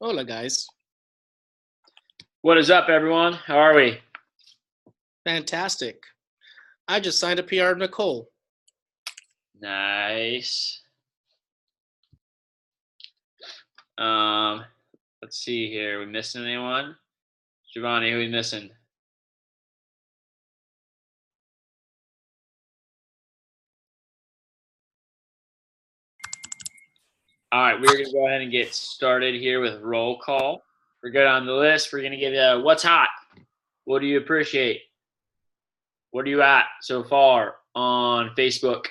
Hola, guys. What is up, everyone? How are we? Fantastic. I just signed a PR of Nicole. Nice. Let's see here. We missing anyone? Giovanni, who are we missing? All right, we're going to go ahead and get started here with roll call. We're good on the list. We're going to give you what's hot. What do you appreciate? What are you at so far on Facebook?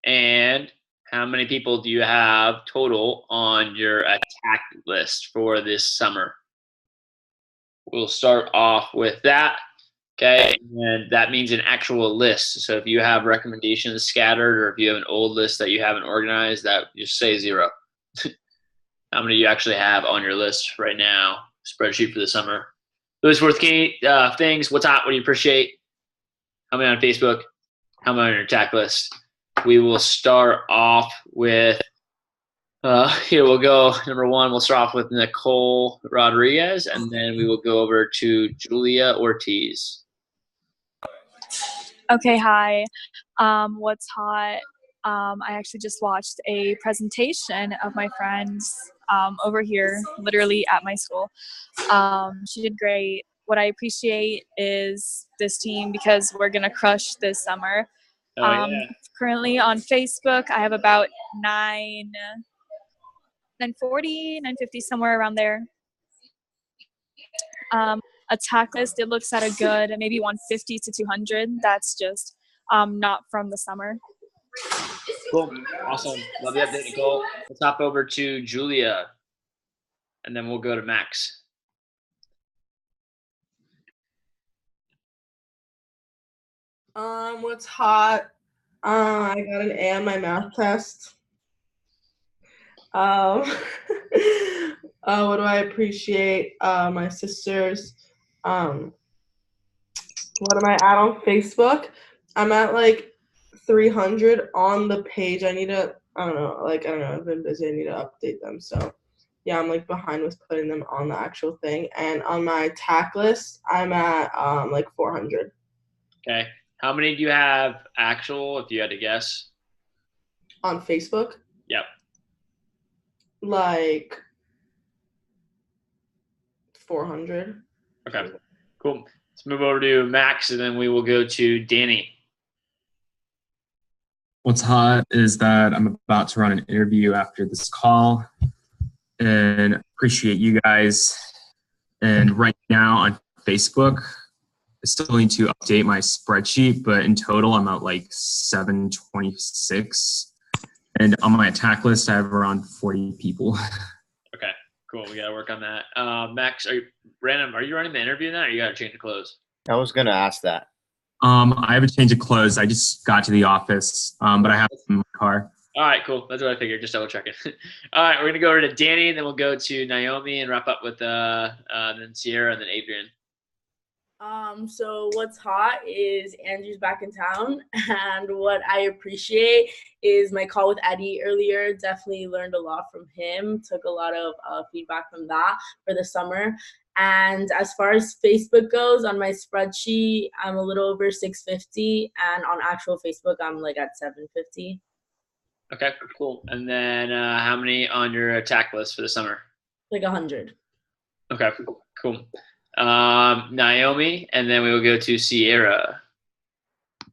And how many people do you have total on your attack list for this summer? We'll start off with that. Okay, and that means an actual list. So if you have recommendations scattered, or if you have an old list that you haven't organized, that just say 0. How many do you actually have on your list right now? Spreadsheet for the summer. Those 4 things. What's hot? What do you appreciate? How many on Facebook? How many on your attack list? We will start off with. Here we'll go. Number 1, we'll start off with Nicole Rodriguez, and then we will go over to Julia Ortiz. Okay, hi. What's hot? I actually just watched a presentation of my friends over here, literally at my school. She did great. What I appreciate is this team because we're going to crush this summer. Yeah. Currently on Facebook, I have about 940, 950, somewhere around there. Attack list, it looks at a good maybe 150 to 200. That's just not from the summer. Cool. Awesome. Love the update, Nicole. Let's hop over to Julia, and then we'll go to Max. What's hot? I got an A on my math test. What do I appreciate? My sisters. What am I at on Facebook? I'm at like 300 on the page. I don't know, I've been busy. I need to update them. So yeah, I'm like behind with putting them on the actual thing. And on my attack list, I'm at like 400. Okay. How many do you have actual, if you had to guess? On Facebook? Yep. Like 400. Okay. Cool. Let's move over to Max, and then we will go to Danny. What's hot is that I'm about to run an interview after this call, and appreciate you guys. And right now on Facebook, I still need to update my spreadsheet, but in total, I'm at like 726. And on my attack list, I have around 40 people. Okay, cool. We got to work on that. Max, are you running the interview now, or you got to change the clothes? I was going to ask that. I have a change of clothes. I just got to the office, but I have them in my car. All right, cool. That's what I figured. Just double checking. All right, we're going to go over to Danny, then we'll go to Naomi and wrap up with then Sierra and then Adrian. So what's hot is Andrew's back in town, and what I appreciate is my call with Eddie earlier. Definitely learned a lot from him. Took a lot of feedback from that for the summer. And as far as Facebook goes, on my spreadsheet, I'm a little over 650, and on actual Facebook, I'm like at 750. Okay, cool. And then how many on your attack list for the summer? Like 100. Okay, cool. Naomi, and then we will go to Sierra.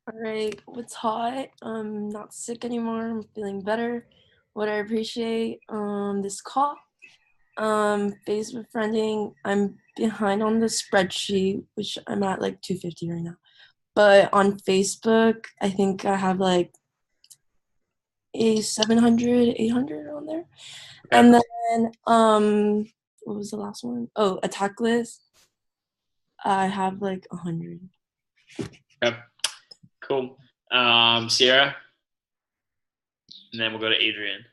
All right, what's hot? I'm not sick anymore. I'm feeling better. What I appreciate, this call. Facebook friending, I'm behind on the spreadsheet, which I'm at like 250 right now. But on Facebook, I think I have like a 700, 800 on there. Okay. And then, what was the last one? Oh, attack list. I have like 100. Okay. Cool. Sierra? And then we'll go to Adrian.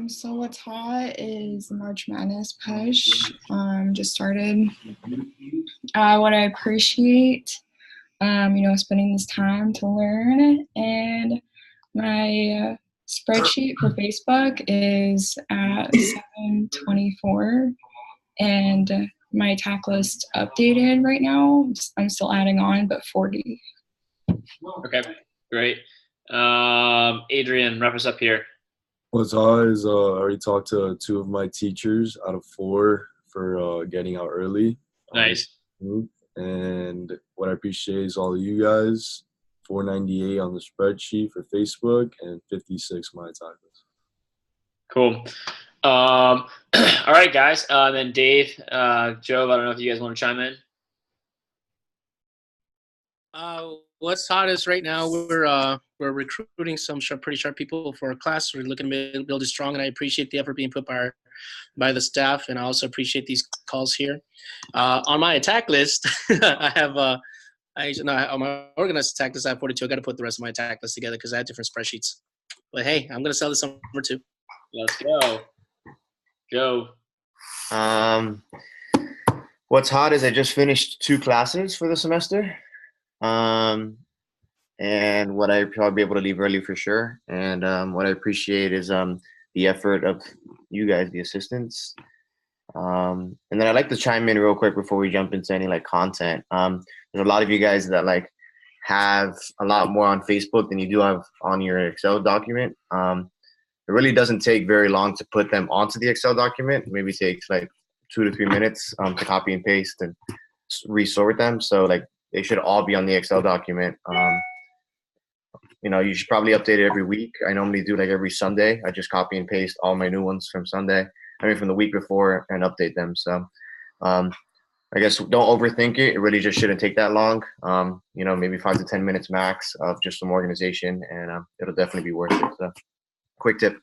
So what's hot is March Madness push. Just started. What I appreciate, spending this time to learn, and my spreadsheet for Facebook is at 724, and my attack list updated right now. I'm still adding on, but 40. Okay, great. Adrian, wrap us up here. What's hot is I already talked to 2 of my teachers out of 4 for getting out early. Nice. And what I appreciate is all of you guys. 498 on the spreadsheet for Facebook and 56 my attack list. Cool. All right, guys. Then Dave, Joe, I don't know if you guys want to chime in. What's hot is right now we're recruiting some pretty sharp people for our class. We're looking to build it strong, and I appreciate the effort being put by the staff, and I also appreciate these calls here. On my attack list, I have on my organized attack list I have 42. I got to put the rest of my attack list together because I have different spreadsheets. But hey, I'm gonna sell this summer too. Let's go, Joe. What's hot is I just finished 2 classes for the semester. And what I probably be able to leave early for sure. And what I appreciate is the effort of you guys, the assistants. And then I'd like to chime in real quick before we jump into any like content. There's a lot of you guys that like have a lot more on Facebook than you do have on your Excel document. It really doesn't take very long to put them onto the Excel document. It maybe takes like 2 to 3 minutes to copy and paste and resort them. So like they should all be on the Excel document. You should probably update it every week. I normally do like every Sunday. I just copy and paste all my new ones from from the week before and update them. So I guess don't overthink it. It really just shouldn't take that long. Maybe 5 to 10 minutes max of just some organization, and it'll definitely be worth it. So quick tip.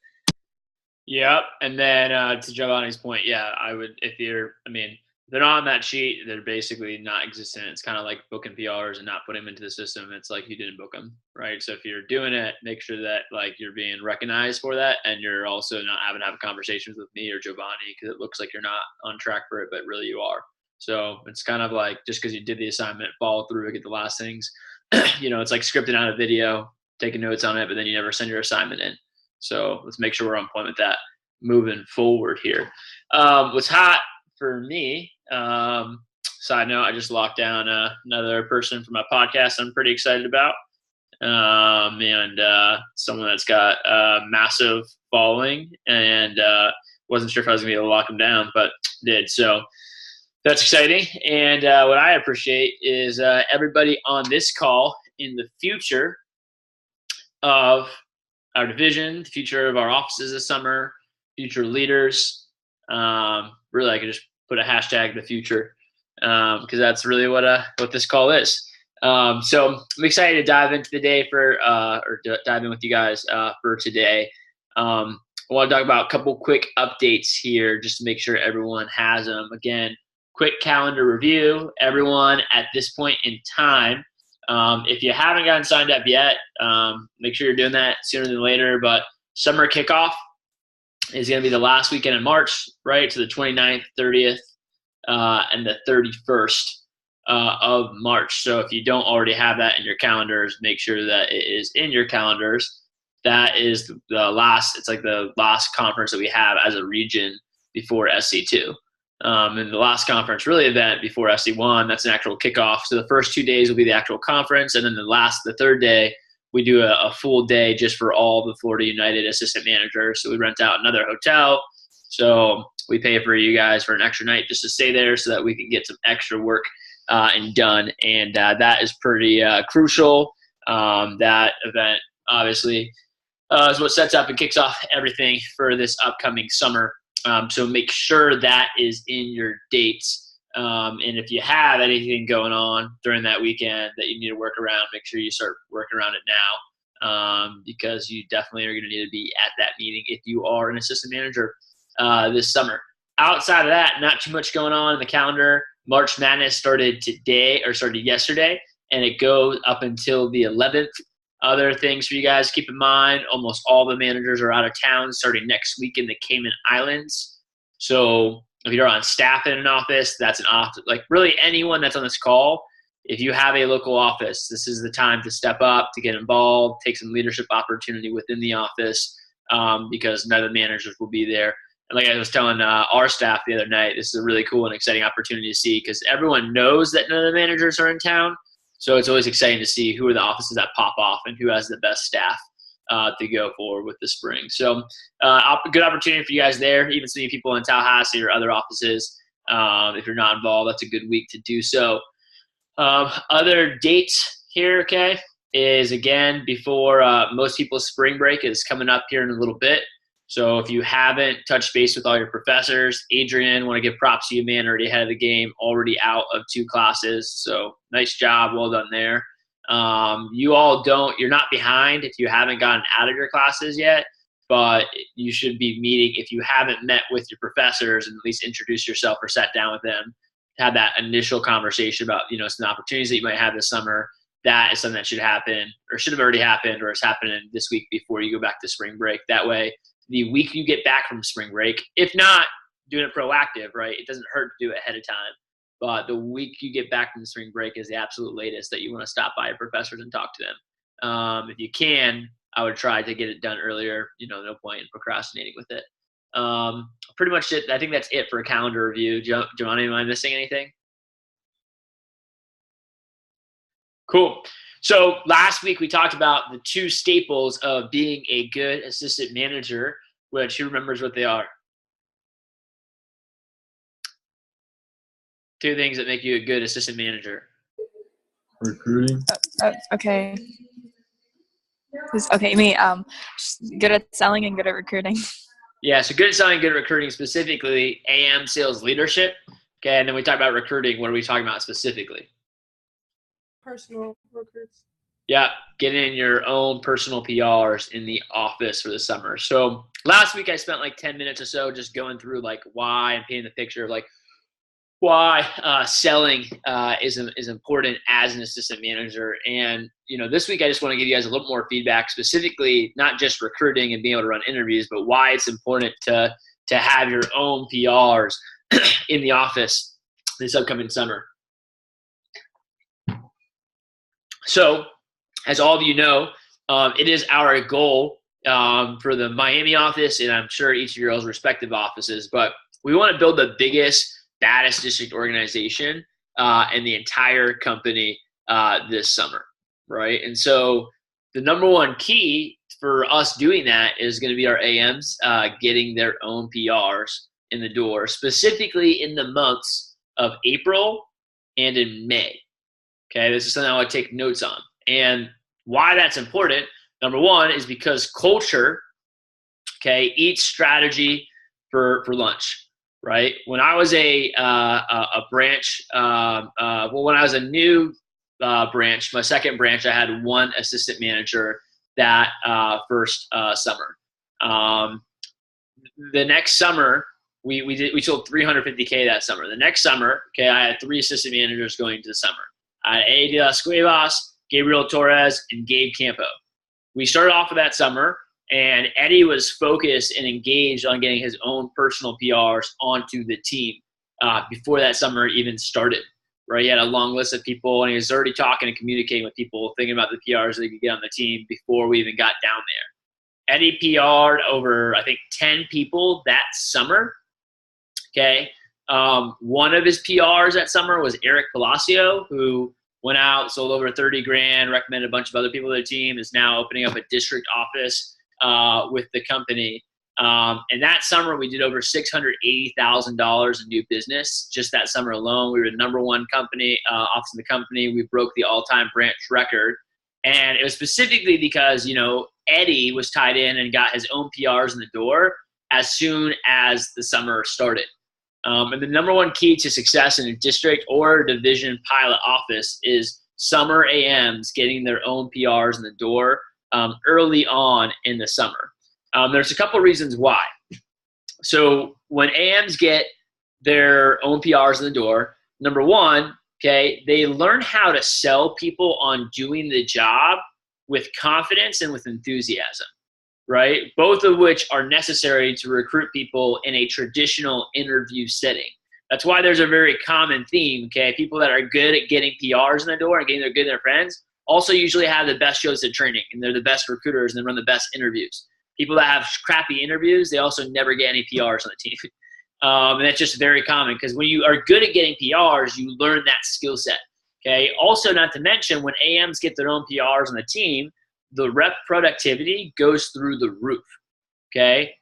Yep. And then to Giovanni's point, yeah, I would, if they're not on that sheet, they're basically not existent. It's kind of like booking PRs and not putting them into the system. It's like you didn't book them, right? So if you're doing it, make sure that like you're being recognized for that, and you're also not having to have conversations with me or Giovanni because it looks like you're not on track for it, but really you are. So it's kind of like just because you did the assignment, follow through, get the last things. It's like scripting out a video, taking notes on it, but then you never send your assignment in. So let's make sure we're on point with that moving forward here. What's hot for me, side note, I just locked down another person for my podcast I'm pretty excited about. And someone that's got a massive following, and wasn't sure if I was going to be able to lock him down, but did. So that's exciting. And what I appreciate is everybody on this call in the future of our division, the future of our offices this summer, future leaders. Really, I could just put a hashtag the future because that's really what this call is. So I'm excited to dive into the day dive in with you guys for today. I want to talk about a couple quick updates here just to make sure everyone has them. Again, quick calendar review. Everyone at this point in time, if you haven't gotten signed up yet, make sure you're doing that sooner than later. But summer kickoff is going to be the last weekend in March, right? So the 29th, 30th, and the 31st of March. So if you don't already have that in your calendars, make sure that it is in your calendars. That is the last conference that we have as a region before SC2. And the last conference event before SC1, that's an actual kickoff. So the first 2 days will be the actual conference. And then the third day, we do a full day just for all the Florida United assistant managers. So we rent out another hotel. So we pay for you guys for an extra night just to stay there so that we can get some extra work and done. And that is pretty crucial. That event, obviously, is what sets up and kicks off everything for this upcoming summer. So make sure that is in your dates. And if you have anything going on during that weekend that you need to work around, make sure you start working around it because you definitely are going to need to be at that meeting if you are an assistant manager this summer. Outside of that, not too much going on in the calendar. March Madness started yesterday, and it goes up until the 11th. Other things for you guys to keep in mind, almost all the managers are out of town starting next week in the Cayman Islands. So if you're on staff in an office, that's an office. Like really anyone that's on this call, if you have a local office, this is the time to step up, to get involved, take some leadership opportunity within the office, because none of the managers will be there. And like I was telling our staff the other night, this is a really cool and exciting opportunity to see because everyone knows that none of the managers are in town. So it's always exciting to see who are the offices that pop off and who has the best staff to go for with the spring. So good opportunity for you guys there, even seeing people in Tallahassee or other offices. If you're not involved, that's a good week to do so. Other dates here, okay, is again before most people's spring break is coming up here in a little bit. So if you haven't touched base with all your professors, Adrian, want to give props to you, man, already ahead of the game, already out of 2 classes. So nice job, well done there. You're not behind if you haven't gotten out of your classes yet, but you should be meeting if you haven't met with your professors and at least introduce yourself or sat down with them, have that initial conversation about, some opportunities that you might have this summer. That is something that should happen or should have already happened or is happening this week before you go back to spring break. That way, the week you get back from spring break, if not doing it proactive, right? It doesn't hurt to do it ahead of time. But the week you get back from spring break is the absolute latest that you want to stop by your professors and talk to them. If you can, I would try to get it done earlier. No point in procrastinating with it. Pretty much it. I think that's it for a calendar review. Giovanni, am I missing anything? Cool. So last week we talked about the 2 staples of being a good assistant manager, which who remembers what they are? 2 things that make you a good assistant manager. Recruiting. Okay. Okay, me. Good at selling and good at recruiting. Yeah, so good at selling, good at recruiting, specifically AM sales leadership. Okay, and then we talk about recruiting. What are we talking about specifically? Personal recruits. Yeah, getting your own personal PRs in the office for the summer. So last week I spent like 10 minutes or so just going through like why and painting the picture of like why selling is important as an assistant manager. And, this week I just want to give you guys a little more feedback, specifically not just recruiting and being able to run interviews, but why it's important to have your own PRs in the office this upcoming summer. So, as all of you know, it is our goal for the Miami office, and I'm sure each of your respective offices, but we want to build the biggest, baddest district organization in the entire company this summer, right? And so the number one key for us doing that is going to be our AMs getting their own PRs in the door, specifically in the months of April and in May. Okay, this is something I would take notes on. And why that's important, number one, is because culture, okay, eats strategy for lunch, right? When I was a branch, when I was a new branch, my second branch, I had 1 assistant manager that first summer. The next summer, we sold $350K that summer. The next summer, okay, I had 3 assistant managers going into the summer. I had Eddie de las Cuevas, Gabriel Torres, and Gabe Campo. We started off with that summer, and Eddie was focused and engaged on getting his own personal PRs onto the team before that summer even started, right? He had a long list of people, and he was already talking and communicating with people, thinking about the PRs that he could get on the team before we even got down there. Eddie PR'd over, I think, 10 people that summer, okay? One of his PRs that summer was Eric Palacio, who went out, sold over 30 grand, recommended a bunch of other people to the team, is now opening up a district office with the company. And that summer, we did over $680,000 in new business. Just that summer alone, we were the number 1 company, office in the company. We broke the all-time branch record. And it was specifically because, Eddie was tied in and got his own PRs in the door as soon as the summer started. And the number 1 key to success in a district or division pilot office is summer AMs getting their own PRs in the door early on in the summer. There's a couple reasons why. So when AMs get their own PRs in the door, number one, okay, they learn how to sell people on doing the job with confidence and with enthusiasm, right? Both of which are necessary to recruit people in a traditional interview setting. That's why there's a very common theme, okay? People that are good at getting PRs in the door and getting their good their friends also usually have the best shows at training, and they're the best recruiters and they run the best interviews. People that have crappy interviews, they also never get any PRs on the team. And that's just very common because when you are good at getting PRs, you learn that skill set, okay? Also, not to mention, when AMs get their own PRs on the team, the rep productivity goes through the roof, okay?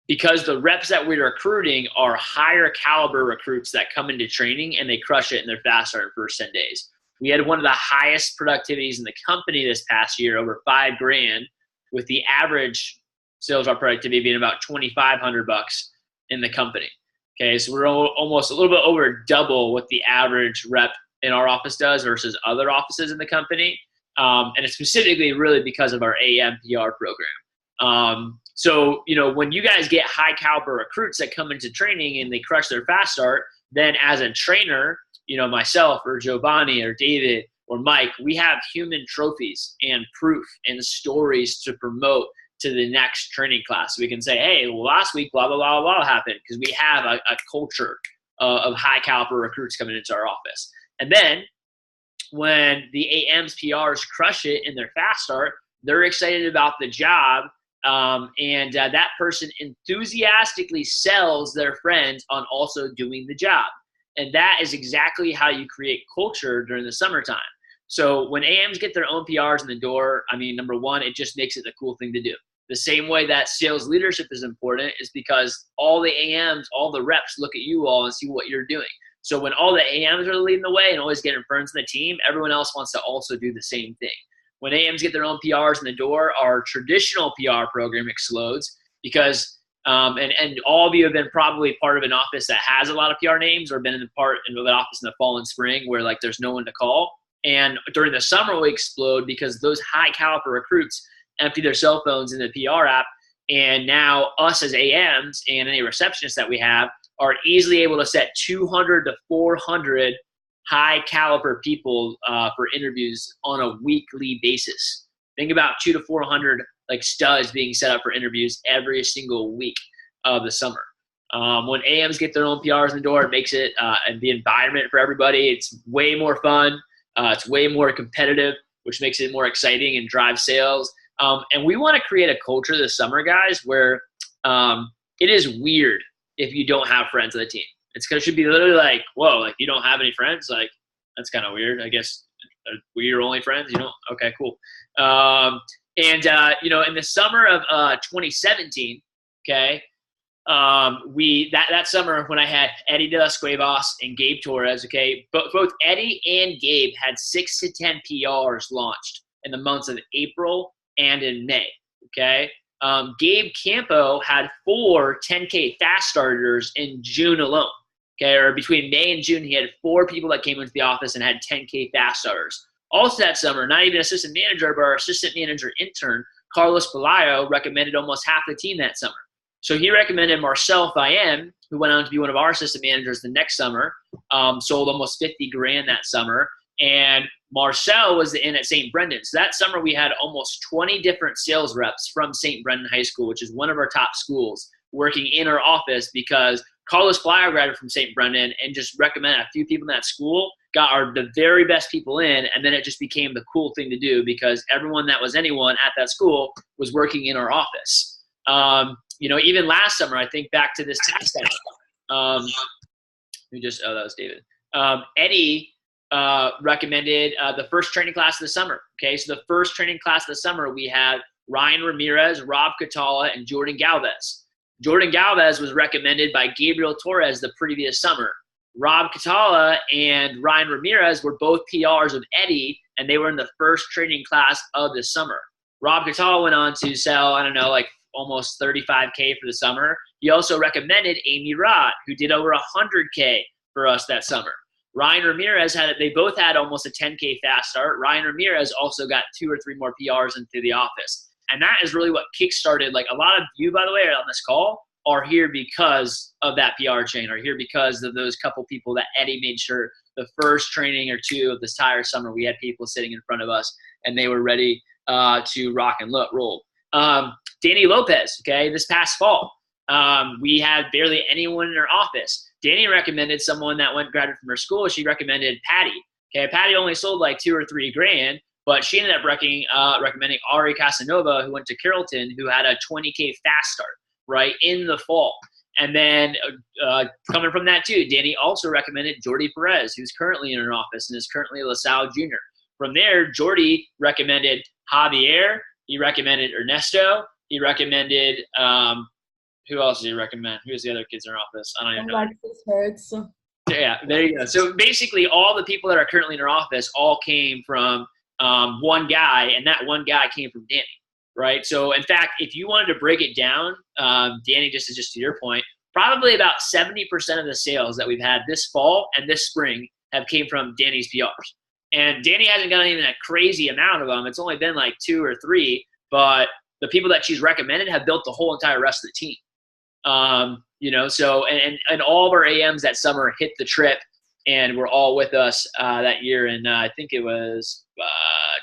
Because the reps that we're recruiting are higher caliber recruits that come into training and they crush it in their fast start in the first 10 days. We had one of the highest productivities in the company this past year, over $5,000, with the average sales rep productivity being about $2,500 in the company. Okay, so we're almost a little bit over double what the average rep in our office does versus other offices in the company. And it's specifically really because of our AM PR program. So, you know, when you guys get high caliber recruits that come into training and they crush their fast start, then as a trainer, you know, myself or Giovanni or David or Mike, we have human trophies and proof and stories to promote to the next training class. We can say, hey, well, last week, blah, blah, blah, blah happened, because we have a culture of high caliber recruits coming into our office. And then when the AM's PRs crush it in their fast start, they're excited about the job. And that person enthusiastically sells their friends on also doing the job. And that is exactly how you create culture during the summertime. So when AMs get their own PRs in the door, I mean, number one, it just makes it the cool thing to do. The same way that sales leadership is important is because all the AMs, all the reps look at you all and see what you're doing. So when all the AMs are leading the way and always getting friends in the team, everyone else wants to also do the same thing. When AMs get their own PRs in the door, our traditional PR program explodes because and all of you have been probably part of an office that has a lot of PR names, or been in an office in the fall and spring where like there's no one to call. And during the summer we explode because those high caliber recruits empty their cell phones in the PR app, and now us as AMs and any receptionists that we have are easily able to set 200 to 400 high caliber people for interviews on a weekly basis. Think about 200 to 400 like studs being set up for interviews every single week of the summer. When AMs get their own PRs in the door, it makes it and the environment for everybody, it's way more fun. It's way more competitive, which makes it more exciting and drives sales. And we want to create a culture this summer, guys, where it is weird if you don't have friends on the team. It should be literally like, whoa, like you don't have any friends? Like, that's kind of weird. I guess we're your only friends, you know? Okay, cool. You know, in the summer of 2017, okay, that summer when I had Eddie de las Cuevas and Gabe Torres, okay, both Eddie and Gabe had 6 to 10 PRs launched in the months of April and in May, okay? Gabe Campo had 4 10K fast starters in June alone, okay? Or between May and June, he had 4 people that came into the office and had 10K fast starters. Also that summer, not even assistant manager, but our assistant manager intern, Carlos Pelayo, recommended almost half the team that summer. So he recommended Marcel Fayem, who went on to be one of our assistant managers the next summer, sold almost $50,000 that summer. And Marcel was in at St. Brendan. So that summer we had almost 20 different sales reps from St. Brendan High School, which is one of our top schools, working in our office because Carlos Pelayo graduated from St. Brendan and just recommended a few people in that school, got the very best people in, and then it just became the cool thing to do because everyone that was anyone at that school was working in our office. You know, even last summer, I think back to this tax session. That was David. Eddie recommended the first training class of the summer. Okay, so the first training class of the summer, we had Ryan Ramirez, Rob Catala, and Jordan Galvez. Jordan Galvez was recommended by Gabriel Torres the previous summer. Rob Catala and Ryan Ramirez were both PRs of Eddie, and they were in the first training class of the summer. Rob Catala went on to sell, I don't know, like almost $35K for the summer. He also recommended Amy Rod, who did over $100K for us that summer. Ryan Ramirez they both had almost a 10K fast start. Ryan Ramirez also got 2 or 3 more PRs into the office. And that is really what kickstarted, like a lot of you, by the way, on this call are here because of that PR chain, are here because of those couple people that Eddie made sure the first training or 2 of this entire summer, we had people sitting in front of us and they were ready to rock and roll. Danny Lopez, okay, this past fall, we had barely anyone in her office. Danny recommended someone that graduated from her school. She recommended Patty. Okay, Patty only sold like 2 or 3 grand, but she ended up recommending Ari Casanova, who went to Carrollton, who had a 20K fast start, right, in the fall. And then coming from that too, Danny also recommended Jordy Perez, who's currently in her office and is currently a LaSalle junior. From there, Jordy recommended Javier. He recommended Ernesto. He recommended who else did he recommend? Who's the other kids in her office? I don't even know. Alexis Hertz. Yeah, there you go. So basically, all the people that are currently in her office all came from one guy, and that one guy came from Danny, right? So in fact, if you wanted to break it down, Danny, just to your point, probably about 70% of the sales that we've had this fall and this spring have came from Danny's PRs. And Danny hasn't gotten even a crazy amount of them. It's only been like 2 or 3, but the people that she's recommended have built the whole entire rest of the team. So and all of our AMs that summer hit the trip and were all with us that year. And I think it was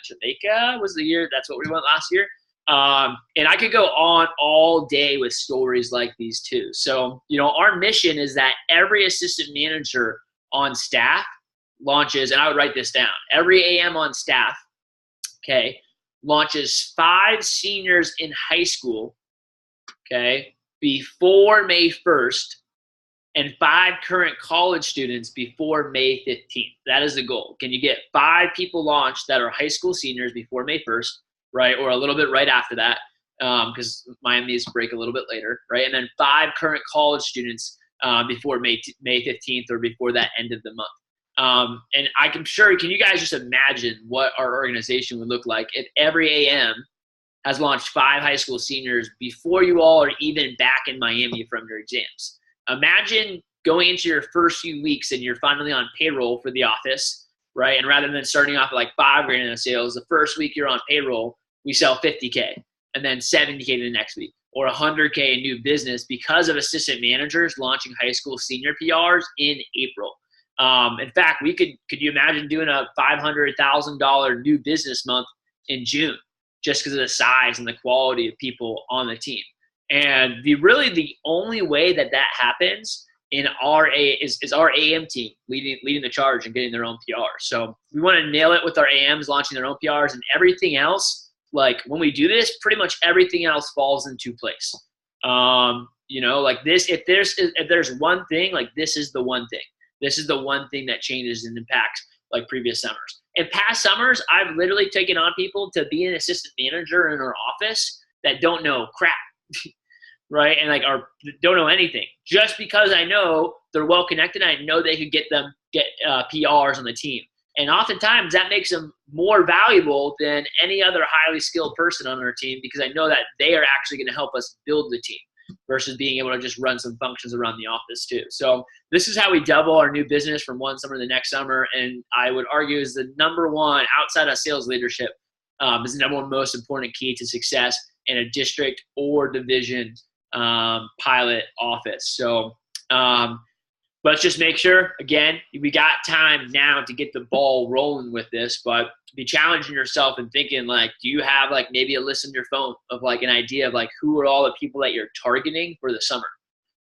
Jamaica was the year. That's what we went last year. And I could go on all day with stories like these too. So, our mission is that every assistant manager on staff launches, and I would write this down, every AM on staff, okay, launches 5 seniors in high school, okay, before May 1st, and 5 current college students before May 15th. That is the goal. Can you get 5 people launched that are high school seniors before May 1st, right, or a little bit right after that, because Miami's break a little bit later, right, and then 5 current college students before May 15th or before that end of the month. And I'm sure, can you guys just imagine what our organization would look like if every AM has launched 5 high school seniors before you all are even back in Miami from your exams? Imagine going into your first few weeks and you're finally on payroll for the office, right? And rather than starting off at like 5 grand in sales, the first week you're on payroll, we sell 50K and then 70K the next week, or 100K in new business because of assistant managers launching high school senior PRs in April. In fact, could you imagine doing a $500,000 new business month in June just because of the size and the quality of people on the team? And the only way that happens in our is our AM team leading the charge and getting their own PR. So we want to nail it with our AMs launching their own PRs, and everything else, like when we do this, pretty much everything else falls into place. Like this, if there's one thing, like this is the one thing. This is the one thing that changes and impacts like previous summers. In past summers, I've literally taken on people to be an assistant manager in our office that don't know crap, right? And don't know anything. Just because I know they're well connected, I know they could get PRs on the team. And oftentimes that makes them more valuable than any other highly skilled person on our team, because I know that they are actually going to help us build the team versus being able to just run some functions around the office too. So this is how we double our new business from one summer to the next summer. And I would argue is the number one outside of sales leadership is the number one most important key to success in a district or division pilot office. So let's just make sure, again, we got time now to get the ball rolling with this, but be challenging yourself and thinking like, do you have like maybe a list on your phone of like an idea of like who are all the people that you're targeting for the summer,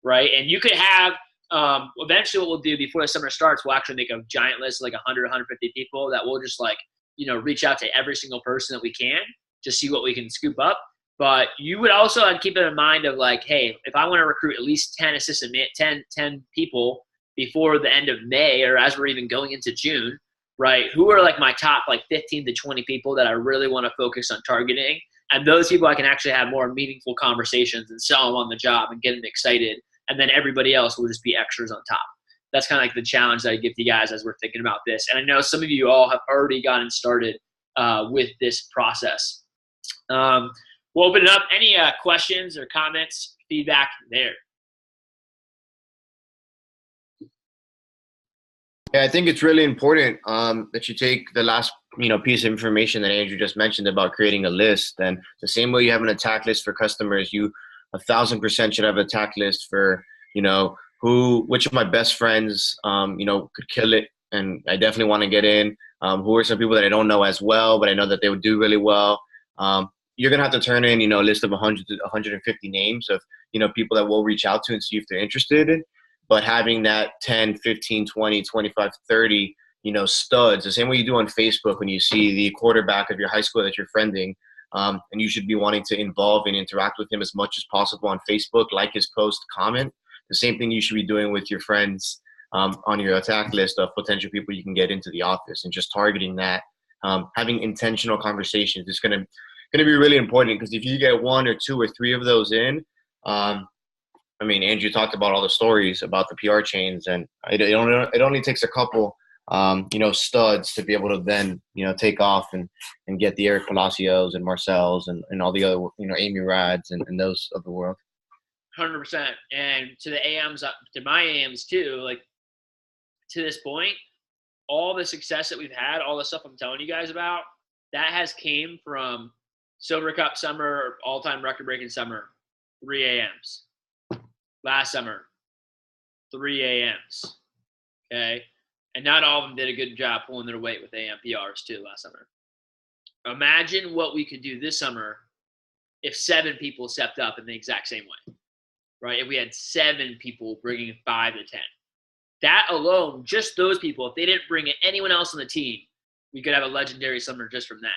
right? And you could have, eventually what we'll do before the summer starts, we'll actually make a giant list of like 100, 150 people that we'll just like, reach out to every single person that we can to see what we can scoop up. But you would also have to keep it in mind of like, hey, if I want to recruit at least 10 people before the end of May, or as we're even going into June, right? Who are like my top like 15 to 20 people that I really want to focus on targeting? And those people I can actually have more meaningful conversations and sell them on the job and get them excited. And then everybody else will just be extras on top. That's kind of like the challenge that I give to you guys as we're thinking about this. And I know some of you all have already gotten started with this process. We'll open it up. Any questions or comments, feedback there? Yeah, I think it's really important that you take the last piece of information that Andrew just mentioned about creating a list. And the same way you have an attack list for customers, you 1,000% should have an attack list for which of my best friends could kill it, and I definitely want to get in. Who are some people that I don't know as well, but I know that they would do really well. You're gonna have to turn in a list of 100 to 150 names of people that we'll reach out to and see if they're interested in. But having that 10, 15, 20, 25, 30, studs, the same way you do on Facebook when you see the quarterback of your high school that you're friending, and you should be wanting to involve and interact with him as much as possible on Facebook, like his post, comment. The same thing you should be doing with your friends on your attack list of potential people you can get into the office, and just targeting that. Having intentional conversations is going to be really important, because if you get 1 or 2 or 3 of those in, Andrew talked about all the stories about the PR chains, and it only takes a couple, studs to be able to then, take off and get the Eric Palacios and Marcel's and all the other, Amy Rads and those of the world. 100%. And to the AMs, to my AMs too, like to this point, all the success that we've had, all the stuff I'm telling you guys about, that has came from Silver Cup summer, all-time record-breaking summer, 3 AMs. Last summer, 3 AMs. Okay? And not all of them did a good job pulling their weight with AM PRs too last summer. Imagine what we could do this summer if 7 people stepped up in the exact same way, right? If we had 7 people bringing 5 to 10. That alone, just those people, if they didn't bring anyone else on the team, we could have a legendary summer just from that.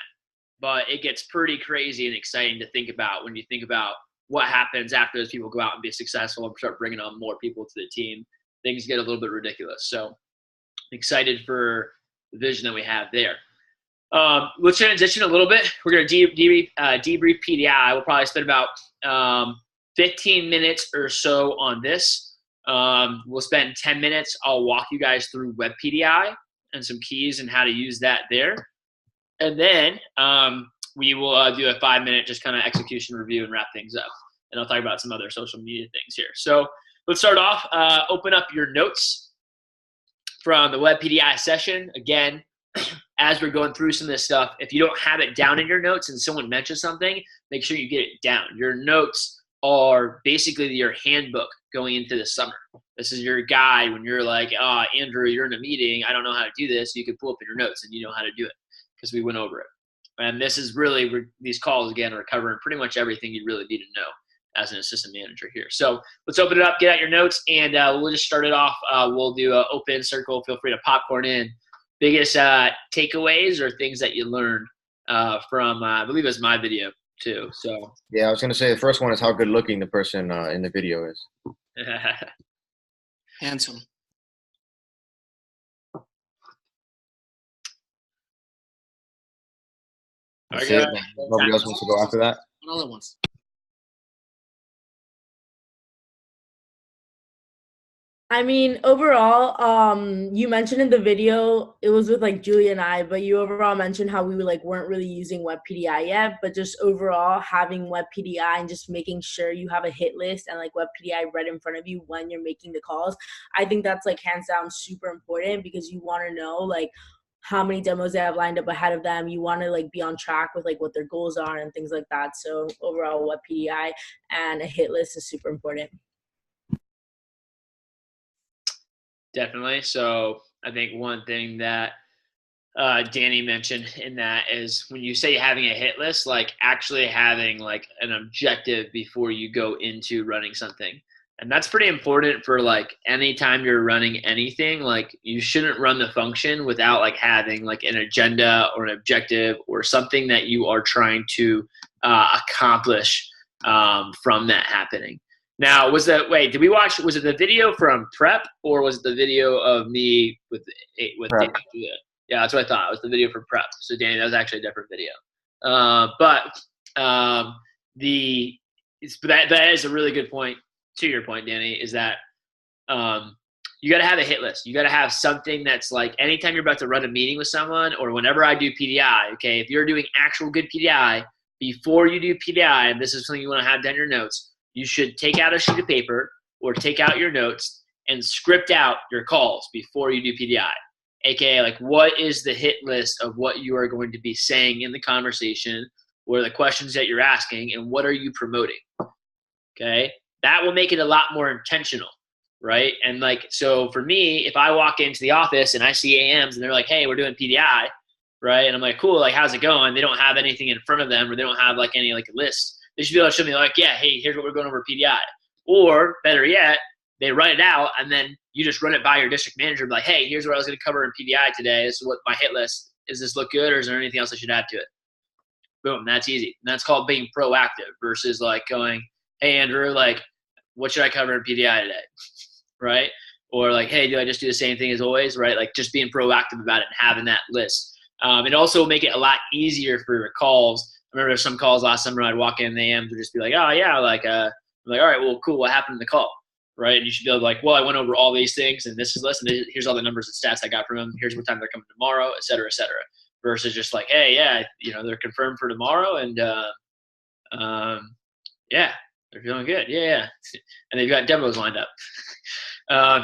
But it gets pretty crazy and exciting to think about when you think about what happens after those people go out and be successful and start bringing on more people to the team. Things get a little bit ridiculous. So excited for the vision that we have there. Let's transition a little bit. We're going to debrief PDI. We'll probably spend about 15 minutes or so on this. We'll spend 10 minutes. I'll walk you guys through web PDI and some keys and how to use that there. And then we will do a 5-minute just kind of execution review and wrap things up. And I'll talk about some other social media things here. So let's start off. Open up your notes from the web PDI session. Again, as we're going through some of this stuff, if you don't have it down in your notes and someone mentions something, make sure you get it down. Your notes are basically your handbook going into the summer. This is your guide when you're like, Andrew, you're in a meeting, I don't know how to do this. You can pull up in your notes and you know how to do it because we went over it. And this is really, these calls, again, are covering pretty much everything you really need to know as an assistant manager here. So let's open it up, get out your notes, and we'll just start it off. We'll do an open circle. Feel free to popcorn in. Biggest takeaways or things that you learned from, I believe it was my video too. So yeah, I was going to say the first one is how good looking the person in the video is. Handsome. Nobody else wants to go after that? Another one. I mean, overall, you mentioned in the video, it was with like Julia and I, but you overall mentioned how we weren't really using web PDI yet, but just overall having web PDI and just making sure you have a hit list and like web PDI right in front of you when you're making the calls. I think that's like hands down super important because you want to know like how many demos they have lined up ahead of them. You want to like be on track with like what their goals are and things like that. So overall web PDI and a hit list is super important. Definitely. So I think one thing that Danny mentioned in that is when you say having a hit list, like actually having like an objective before you go into running something. And that's pretty important for like anytime you're running anything. Like you shouldn't run the function without like having like an agenda or an objective or something that you are trying to accomplish from that happening. Now, did we watch, was it the video from prep or was it the video of me with Danny? Yeah, that's what I thought. It was the video from prep. So Danny, that was actually a different video. But that is a really good point, to your point, Danny, is that you got to have a hit list. You got to have something that's like anytime you're about to run a meeting with someone or whenever I do PDI, okay, if you're doing actual good PDI, before you do PDI, and this is something you want to have down your notes, you should take out a sheet of paper or take out your notes and script out your calls before you do PDI. AKA, like, what is the hit list of what you are going to be saying in the conversation? What are the questions that you're asking, and what are you promoting? Okay, that will make it a lot more intentional, right? And like, so for me, if I walk into the office and I see AMs and they're like, hey, we're doing PDI, right? And I'm like, cool, like, how's it going? They don't have anything in front of them, or they don't have like any like a list. They should be able to show me like, yeah, hey, here's what we're going over PDI. Or better yet, they write it out and then you just run it by your district manager, like, hey, here's what I was going to cover in PDI today. This is what my hit list. Does this look good, or is there anything else I should add to it? Boom, that's easy. And that's called being proactive versus like going, hey, Andrew, like, what should I cover in PDI today? Right? Or like, hey, do I just do the same thing as always? Right? Like, just being proactive about it and having that list. It also will make it a lot easier for your calls. I remember some calls last summer, I'd walk in, the AMs would just be like, oh, yeah, like, I'm like, all right, well, cool, what happened in the call? Right? And you should be able to like, well, I went over all these things, and this is list, and here's all the numbers and stats I got from them. Here's what time they're coming tomorrow, et cetera, et cetera. Versus just like, hey, yeah, they're confirmed for tomorrow, and yeah, they're feeling good. Yeah. And they've got demos lined up.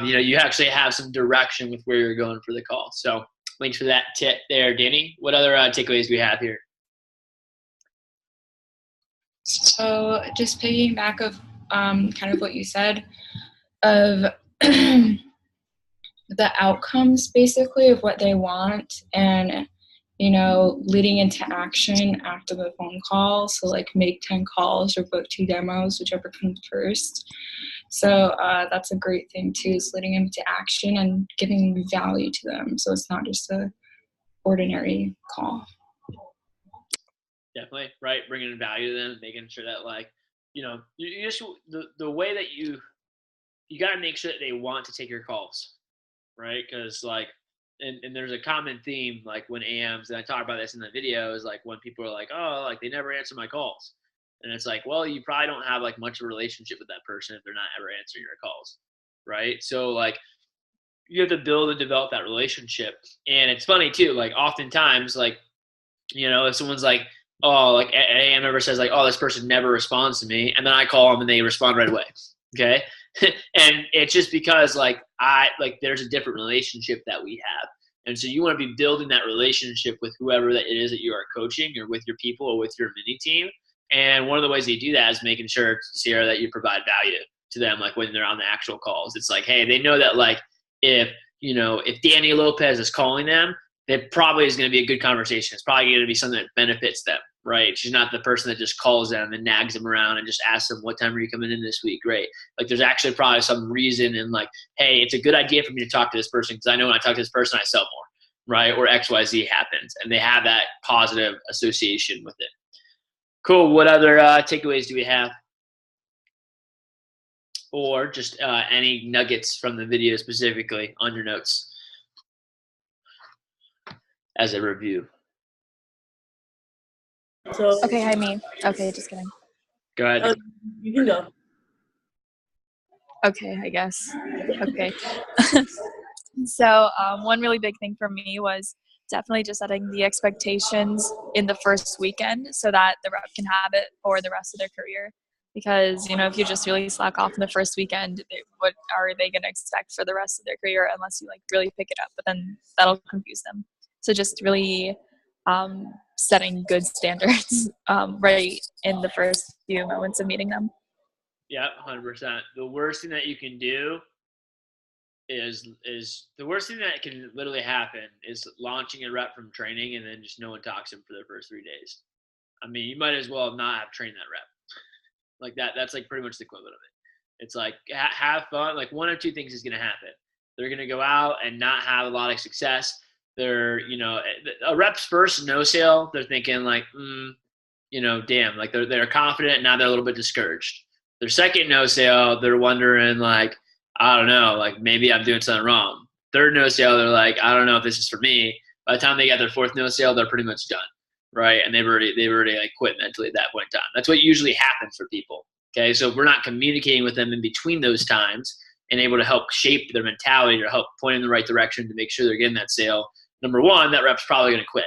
You actually have some direction with where you're going for the call. So thanks for that tip there, Danny. What other takeaways do we have here? So just piggyback of kind of what you said of the outcomes basically of what they want, and leading into action after the phone call. So like make 10 calls or book 2 demos, whichever comes first. So that's a great thing too, is leading into action and giving value to them. So it's not just a ordinary call. Definitely, right? Bringing value to them, making sure that like, you just, the way that you got to make sure that they want to take your calls, right? Because like, and there's a common theme, like when AMs, and I talk about this in the video, is like when people are like, oh, like they never answer my calls. And it's like, well, you probably don't have like much of a relationship with that person if they're not ever answering your calls, right? So like, you have to build and develop that relationship. And it's funny too, like oftentimes, like, if someone's like, oh, like an AM member says like, oh, this person never responds to me, and then I call them and they respond right away. Okay. And it's just because like there's a different relationship that we have. And so you want to be building that relationship with whoever that it is that you are coaching, or with your people, or with your mini team. And one of the ways that you do that is making sure, Sierra, that you provide value to them, like when they're on the actual calls. It's like, hey, they know that like if Danny Lopez is calling them, it probably is going to be a good conversation. It's probably going to be something that benefits them, right? She's not the person that just calls them and nags them around and just asks them, what time are you coming in this week? Great. Like there's actually probably some reason, and like, hey, it's a good idea for me to talk to this person because I know when I talk to this person, I sell more, right? Or XYZ happens, and they have that positive association with it. Cool. What other takeaways do we have? Or just any nuggets from the video specifically on your notes as a review? So Okay, hi, me. Okay, just kidding. Go ahead. You can go. Okay, I guess. Okay. So one really big thing for me was definitely just setting the expectations in the first weekend so that the rep can have it for the rest of their career. Because, if you just really slack off in the first weekend, what are they going to expect for the rest of their career unless you like really pick it up? But then that'll confuse them. So just really setting good standards right in the first few moments of meeting them. Yeah, 100%. The worst thing that you can do is the worst thing that can literally happen is launching a rep from training and then just no one talks to him for the first 3 days. I mean, you might as well not have trained that rep. Like that's like pretty much the equivalent of it. It's like have fun. Like one or two things is going to happen. They're going to go out and not have a lot of success. They're, a rep's first no sale, they're thinking like, damn, like they're confident and now they're a little bit discouraged. Their second no sale, they're wondering like, I don't know, like maybe I'm doing something wrong. Third no sale, they're like, I don't know if this is for me. By the time they get their fourth no sale, they're pretty much done, right? And they've already like quit mentally at that point in time. That's what usually happens for people. Okay, so if we're not communicating with them in between those times and able to help shape their mentality or help point in the right direction to make sure they're getting that sale, number one, that rep's probably going to quit.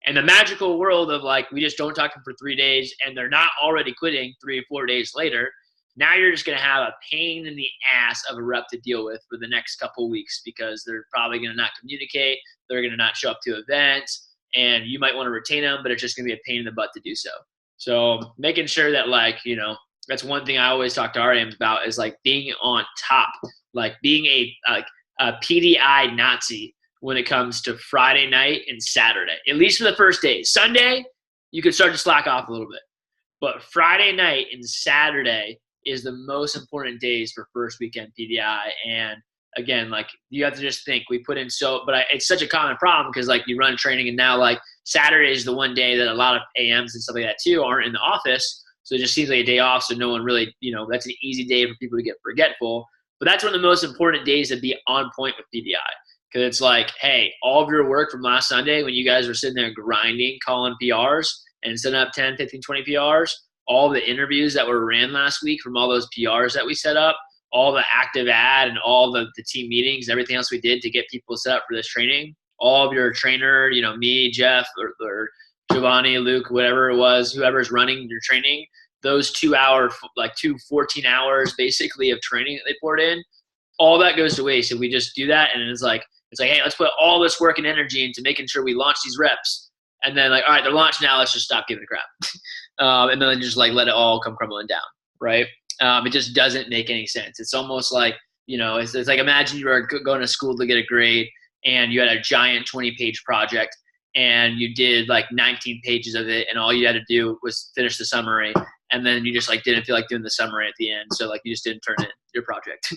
And the magical world of like, we just don't talk to them for 3 days and they're not already quitting 3 or 4 days later, Now you're just going to have a pain in the ass of a rep to deal with for the next couple of weeks because they're probably going to not communicate. They're going to not show up to events, and you might want to retain them, but it's just going to be a pain in the butt to do so. So making sure that, like, you know, that's one thing I always talk to RAMs about is like being on top, like being a PDI Nazi when it comes to Friday night and Saturday, at least for the first day. Sunday, you could start to slack off a little bit, but Friday night and Saturday is the most important days for first weekend PDI. And again, like you have to just think we put in it's such a common problem because like you run training and now like Saturday is the one day that a lot of AMs and stuff like that too aren't in the office. So it just seems like a day off. So no one really, you know, that's an easy day for people to get forgetful. But that's one of the most important days to be on point with PDI. Because it's like, hey, all of your work from last Sunday when you guys were sitting there grinding, calling PRs and setting up 10, 15, 20 PRs, all the interviews that were ran last week from all those PRs that we set up, all the active ad and all the team meetings, everything else we did to get people set up for this training, all of your trainer, you know, me, Jeff, or Giovanni, Luke, whatever it was, whoever's running your training, those 2 14 hours basically of training that they poured in, all that goes to waste if we just do that. And it's like, hey, let's put all this work and energy into making sure we launch these reps. And then like, all right, they're launched now. Let's just stop giving a crap. And then just like let it all come crumbling down, right? It just doesn't make any sense. It's almost like, you know, it's like imagine you were going to school to get a grade and you had a giant 20-page project and you did like 19 pages of it and all you had to do was finish the summary and then you just like didn't feel like doing the summary at the end. So like you just didn't turn in your project.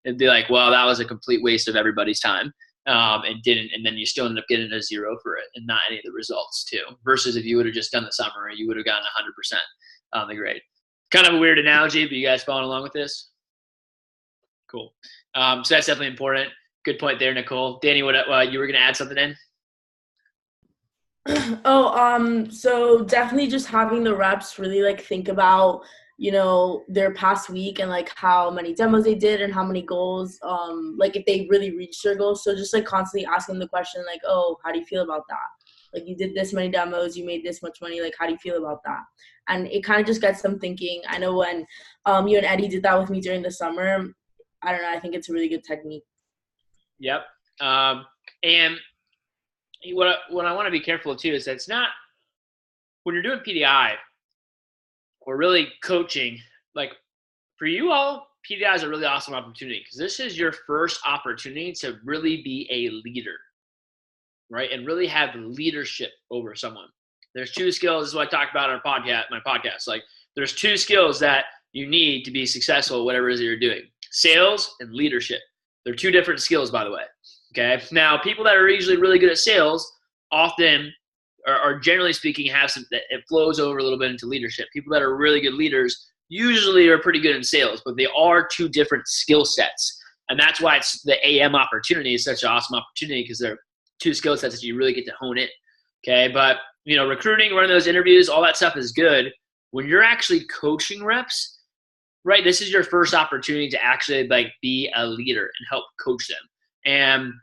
It'd be like, well, that was a complete waste of everybody's time. And then you still end up getting a 0 for it and not any of the results too. Versus if you would have just done the summary, you would have gotten 100% on the grade. Kind of a weird analogy, but you guys following along with this? Cool. So that's definitely important. Good point there, Nicole. Danny, what you were going to add something in? So definitely just having the reps really like think about, you know, their past week and like how many demos they did and how many goals, like if they really reached their goals. So just like constantly asking the question like, oh, how do you feel about that? Like you did this many demos, you made this much money, like how do you feel about that? And it kind of just gets them thinking. I know when you and Eddie did that with me during the summer, I don't know, I think it's a really good technique. Yep. And what I want to be careful too is that it's not, when you're doing PDI or really coaching, like for you all, PDI is a really awesome opportunity because this is your first opportunity to really be a leader, right? And really have leadership over someone. There's 2 skills, this is what I talked about on my podcast. Like there's 2 skills that you need to be successful, whatever it is that you're doing. Sales and leadership. They're 2 different skills, by the way. Okay. Now, people that are usually really good at sales often are generally speaking have some, it flows over a little bit into leadership. People that are really good leaders usually are pretty good in sales, but they are 2 different skill sets. And that's why it's the AM opportunity is such an awesome opportunity because they're 2 skill sets that you really get to hone in. Okay. But, you know, recruiting, running those interviews, all that stuff is good. When you're actually coaching reps, right, this is your first opportunity to actually like be a leader and help coach them. And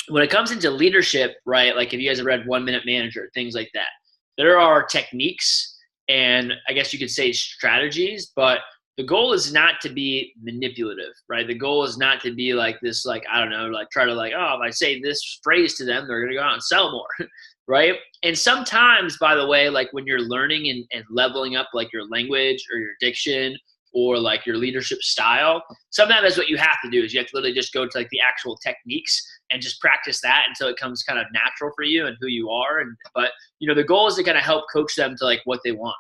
when it comes into leadership, right, like if you guys have read 1 Minute Manager, things like that, there are techniques and I guess you could say strategies, but the goal is not to be manipulative, right? The goal is not to be like this, like, I don't know, like try to like, oh, if I say this phrase to them, they're going to go out and sell more, right? And sometimes, by the way, like when you're learning and leveling up like your language or your diction or like your leadership style, sometimes that's what you have to do is you have to literally just go to like the actual techniques and just practice that until it comes kind of natural for you and who you are. But, you know, the goal is to kind of help coach them to like what they want,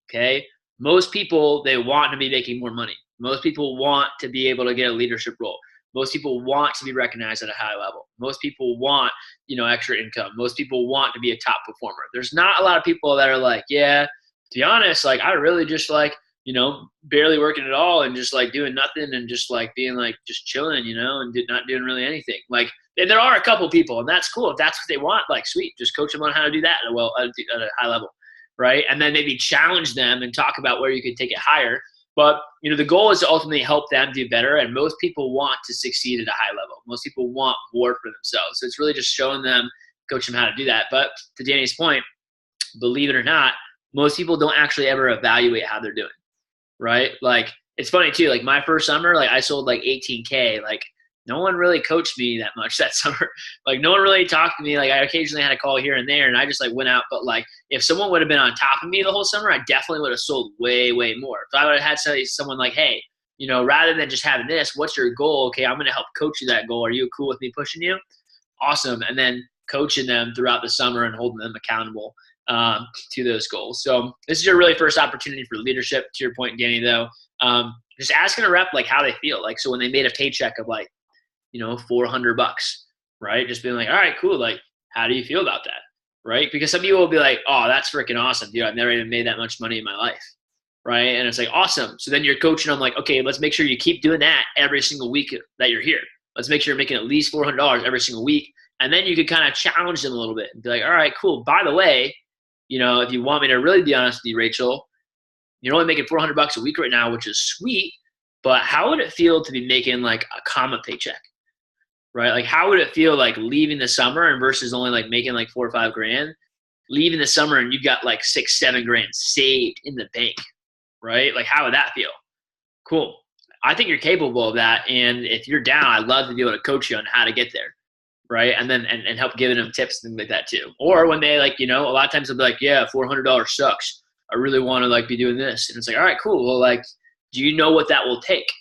okay? Most people, they want to be making more money. Most people want to be able to get a leadership role. Most people want to be recognized at a high level. Most people want, you know, extra income. Most people want to be a top performer. There's not a lot of people that are like, yeah, to be honest, like I really just like, you know, barely working at all and just like doing nothing and just like being like just chilling, you know, and not doing really anything. Like, and there are a couple people, and that's cool. If that's what they want, like, sweet, just coach them on how to do that at a high level, right? And then maybe challenge them and talk about where you could take it higher. But, you know, the goal is to ultimately help them do better, and most people want to succeed at a high level. Most people want more for themselves. So it's really just showing them, coach them how to do that. But to Danny's point, believe it or not, most people don't actually ever evaluate how they're doing, right? Like it's funny too. Like my first summer, like I sold like 18K. Like no one really coached me that much that summer. Like no one really talked to me. Like I occasionally had a call here and there, and I just like went out. But like if someone would have been on top of me the whole summer, I definitely would have sold way, way more. If I would have had someone like, hey, you know, rather than just having this, what's your goal? Okay, I'm going to help coach you that goal. Are you cool with me pushing you? Awesome. And then coaching them throughout the summer and holding them accountable to those goals. So this is your really first opportunity for leadership. To your point, Danny, though, just asking a rep like how they feel. Like so when they made a paycheck of like, you know, $400, right? Just being like, all right, cool. Like, how do you feel about that? Right? Because some people will be like, oh, that's freaking awesome. Dude, I've never even made that much money in my life. Right? And it's like, awesome. So then you're coaching them like, okay, let's make sure you keep doing that every single week that you're here. Let's make sure you're making at least $400 every single week. And then you could kind of challenge them a little bit and be like, all right, cool. By the way, you know, if you want me to really be honest with you, Rachel, you're only making $400 a week right now, which is sweet. But how would it feel to be making like a comma paycheck? Right? Like how would it feel like leaving the summer and versus only like making like 4 or 5 grand, leaving the summer and you've got like 6, 7 grand saved in the bank, right? Like how would that feel? Cool. I think you're capable of that. And if you're down, I'd love to be able to coach you on how to get there. Right. And then, and help giving them tips and things like that too. Or when they like, you know, a lot of times they'll be like, yeah, $400 sucks. I really want to like be doing this. And it's like, all right, cool. Well, like, do you know what that will take?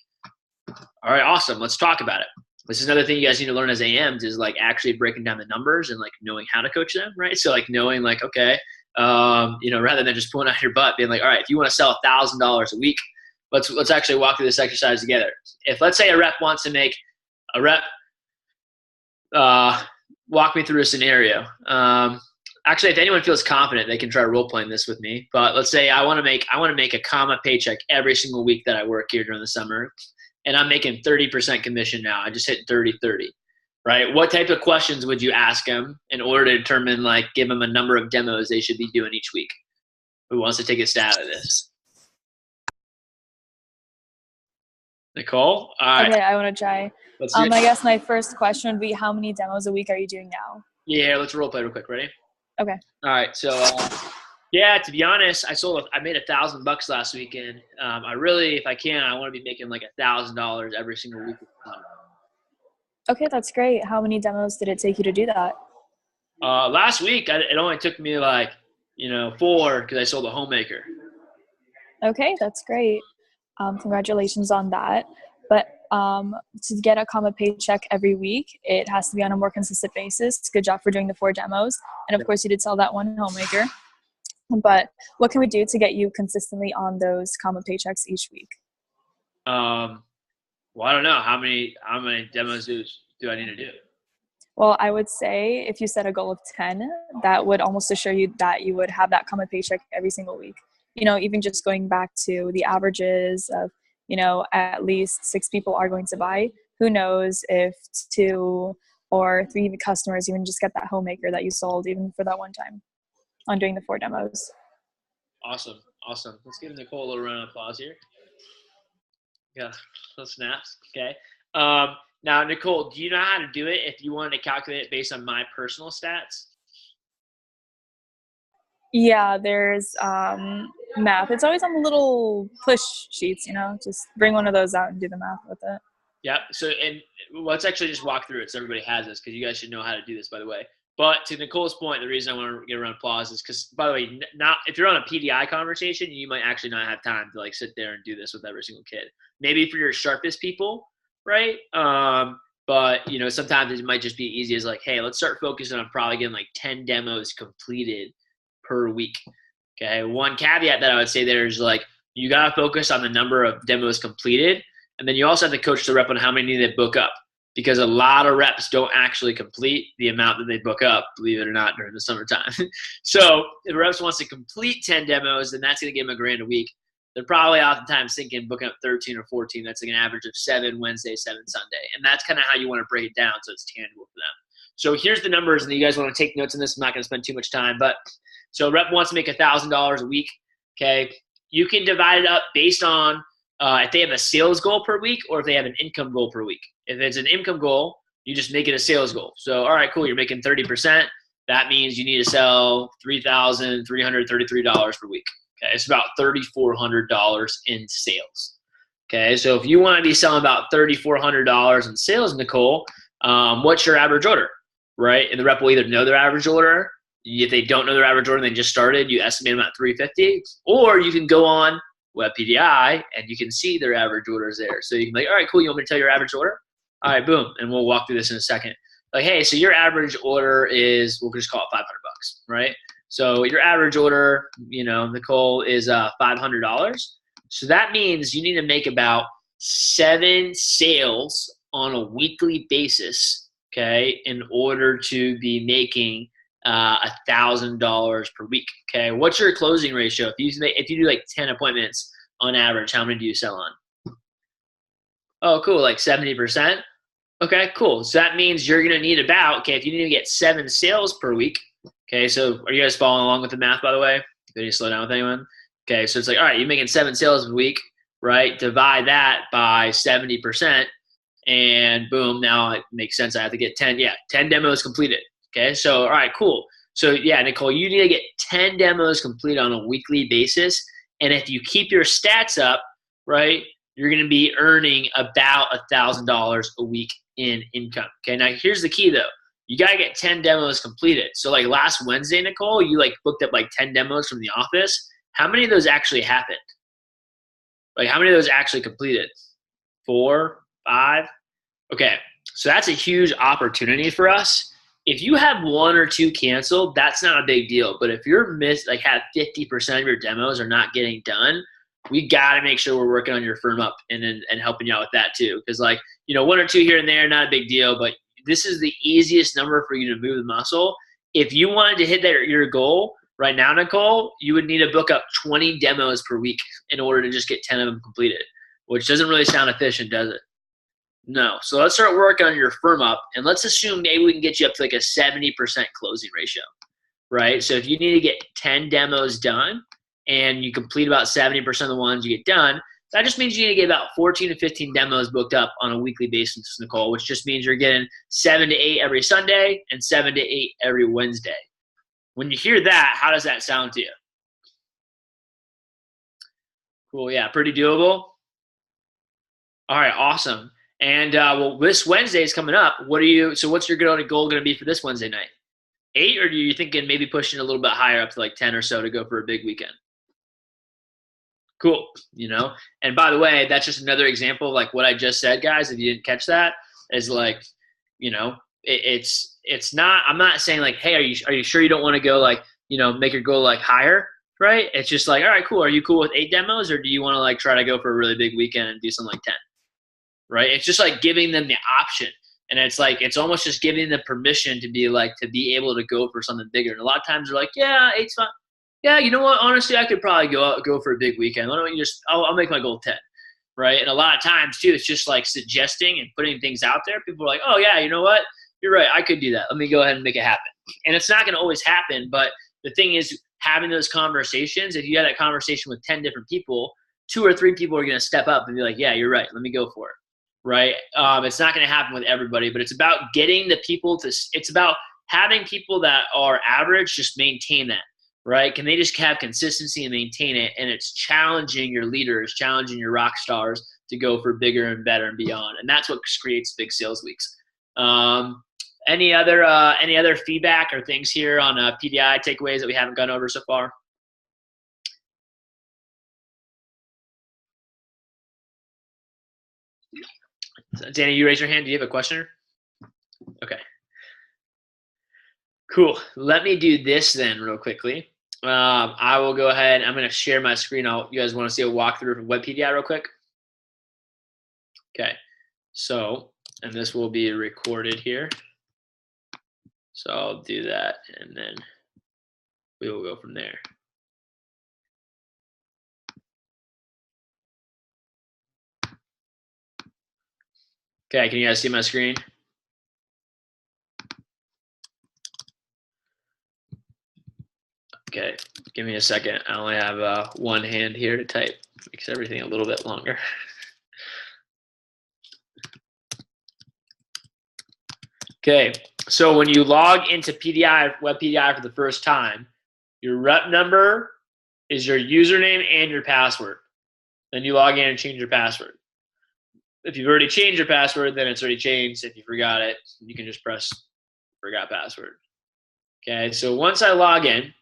All right, awesome. Let's talk about it. This is another thing you guys need to learn as AMs is like actually breaking down the numbers and like knowing how to coach them, right? So like knowing like, okay, you know, rather than just pulling out your butt, being like, all right, if you want to sell $1,000 a week, let's actually walk through this exercise together. If let's say a rep wants to make a rep, walk me through a scenario. Actually, if anyone feels confident, they can try role playing this with me. But let's say I want to make a comma paycheck every single week that I work here during the summer. And I'm making 30% commission now. I just hit 30-30, right? What type of questions would you ask them in order to determine, like, give them a number of demos they should be doing each week? Who wants to take a stab at this? Nicole? All right. Okay, I want to try. Let's do it. I guess my first question would be, how many demos a week are you doing now? Yeah, let's role play real quick. Ready? Okay. All right. So, yeah, to be honest, I made $1,000 last weekend. I really, if I can, I want to be making like $1,000 every single week. Okay, that's great. How many demos did it take you to do that? Last week, it only took me like, 4 because I sold a homemaker. Okay, that's great. Congratulations on that. But to get a comma paycheck every week, it has to be on a more consistent basis. Good job for doing the 4 demos. And of course, you did sell that one homemaker. But what can we do to get you consistently on those comma paychecks each week? Well, I don't know. How many demos do I need to do? Well, I would say if you set a goal of 10, that would almost assure you that you would have that comma paycheck every single week. Even just going back to the averages of, at least 6 people are going to buy. Who knows if 2 or 3 customers even just get that homemaker that you sold even for that one time on doing the 4 demos. Awesome. Let's give Nicole a little round of applause here. Yeah, little snaps. Okay. Now, Nicole, do you know how to do it if you wanted to calculate it based on my personal stats? Yeah, there's math. It's always on the little push sheets, just bring one of those out and do the math with it. Yeah. So, and let's actually just walk through it so everybody has this, because you guys should know how to do this, by the way. But to Nicole's point, the reason I want to get a round of applause is because, by the way, not if you're on a PDI conversation, you might actually not have time to like sit there and do this with every single kid. Maybe for your sharpest people, right? But sometimes it might just be easy as like, hey, let's start focusing on probably getting like 10 demos completed per week. Okay. One caveat that I would say there is like, you got to focus on the number of demos completed. And then you also have to coach the rep on how many they book up, because a lot of reps don't actually complete the amount that they book up, believe it or not, during the summertime. So if a rep wants to complete 10 demos, then that's going to give them $1,000 a week. They're probably oftentimes thinking booking up 13 or 14. That's like an average of 7 Wednesday, 7 Sunday. And that's kind of how you want to break it down so it's tangible for them. So here's the numbers, and you guys want to take notes on this. I'm not going to spend too much time. But so a rep wants to make $1,000 a week. Okay. You can divide it up based on if they have a sales goal per week or if they have an income goal per week. If it's an income goal, you just make it a sales goal. So, all right, cool. You're making 30%. That means you need to sell $3,333 per week. Okay, it's about $3,400 in sales. Okay, so if you want to be selling about $3,400 in sales, Nicole, what's your average order, right? And the rep will either know their average order. If they don't know their average order and they just started, you estimate them at 350, or you can go on Web PDI and you can see their average orders there. So you can be like, all right, cool. You want me to tell your average order? All right, boom, and we'll walk through this in a second. Like, hey, so your average order is, we'll just call it $500, right? So your average order, Nicole, is $500. So that means you need to make about 7 sales on a weekly basis, okay, in order to be making $1,000 per week. Okay, what's your closing ratio? If you do like 10 appointments on average, how many do you sell on? Oh, cool, like 70%. Okay, cool. So that means you're gonna need about, okay, if you need to get 7 sales per week. Okay, so are you guys following along with the math, by the way? Did you slow down with anyone? Okay, so it's like, all right, you're making 7 sales a week, right? Divide that by 70%, and boom, now it makes sense. I have to get 10 demos completed. Okay, so all right, cool. So yeah, Nicole, you need to get 10 demos completed on a weekly basis, and if you keep your stats up, right, you're going to be earning about $1,000 a week in income. Okay, now here's the key though. You got to get 10 demos completed. So like last Wednesday, Nicole, you like booked up like 10 demos from the office. How many of those actually happened? Like how many of those actually completed? 4, 5? Okay, so that's a huge opportunity for us. If you have 1 or 2 canceled, that's not a big deal. But if you're have 50% of your demos are not getting done, we got to make sure we're working on your firm up and helping you out with that too. Because 1 or 2 here and there, not a big deal, but this is the easiest number for you to move the muscle. If you wanted to hit your goal right now, Nicole, you would need to book up 20 demos per week in order to just get 10 of them completed, which doesn't really sound efficient, does it? No. So let's start working on your firm up, and let's assume maybe we can get you up to like a 70% closing ratio, right? So if you need to get 10 demos done and you complete about 70% of the ones you get done, that just means you need to get about 14 to 15 demos booked up on a weekly basis, Nicole, which just means you're getting 7 to 8 every Sunday and 7 to 8 every Wednesday. When you hear that, how does that sound to you? Cool, yeah, pretty doable. All right, awesome. And well, this Wednesday is coming up. So what's your goal going to be for this Wednesday night? 8, or are you thinking maybe pushing a little bit higher up to like 10 or so to go for a big weekend? Cool, And by the way, that's just another example of like what I just said, guys. If you didn't catch that, is like, it's not. I'm not saying like, hey, are you sure you don't want to go like, make your goal like higher, right? It's just like, all right, cool. Are you cool with 8 demos, or do you want to like try to go for a really big weekend and do something like 10? Right? It's just like giving them the option, and it's like it's almost just giving them permission to be able to go for something bigger. And a lot of times they're like, yeah, 8's fine. Yeah, you know what? Honestly, I could probably go for a big weekend. Why don't you I'll make my goal 10, right? And a lot of times too, it's just like suggesting and putting things out there. People are like, oh yeah, you know what? You're right. I could do that. Let me go ahead and make it happen. And it's not going to always happen, but the thing is, having those conversations. If you have that conversation with 10 different people, 2 or 3 people are going to step up and be like, yeah, you're right. Let me go for it. Right? It's not going to happen with everybody, but it's about getting the people it's about having people that are average just maintain that. Right? Can they just have consistency and maintain it? And it's challenging your leaders, challenging your rock stars to go for bigger and better and beyond. And that's what creates big sales weeks. Any other feedback or things here on PDI takeaways that we haven't gone over so far? Danny, you raise your hand. Do you have a question? Okay. Cool. Let me do this then real quickly. I will go ahead. I'm going to share my screen. You guys want to see a walkthrough of Web PDI real quick? Okay. So, and this will be recorded here. So I'll do that, and then we will go from there. Okay, can you guys see my screen? Okay, give me a second. I only have one hand here to type. Makes everything a little bit longer. Okay, so when you log into PDI, Web PDI for the first time, your rep number is your username and your password. Then you log in and change your password. If you've already changed your password, then it's already changed. If you forgot it, you can just press forgot password. Okay, so once I log in,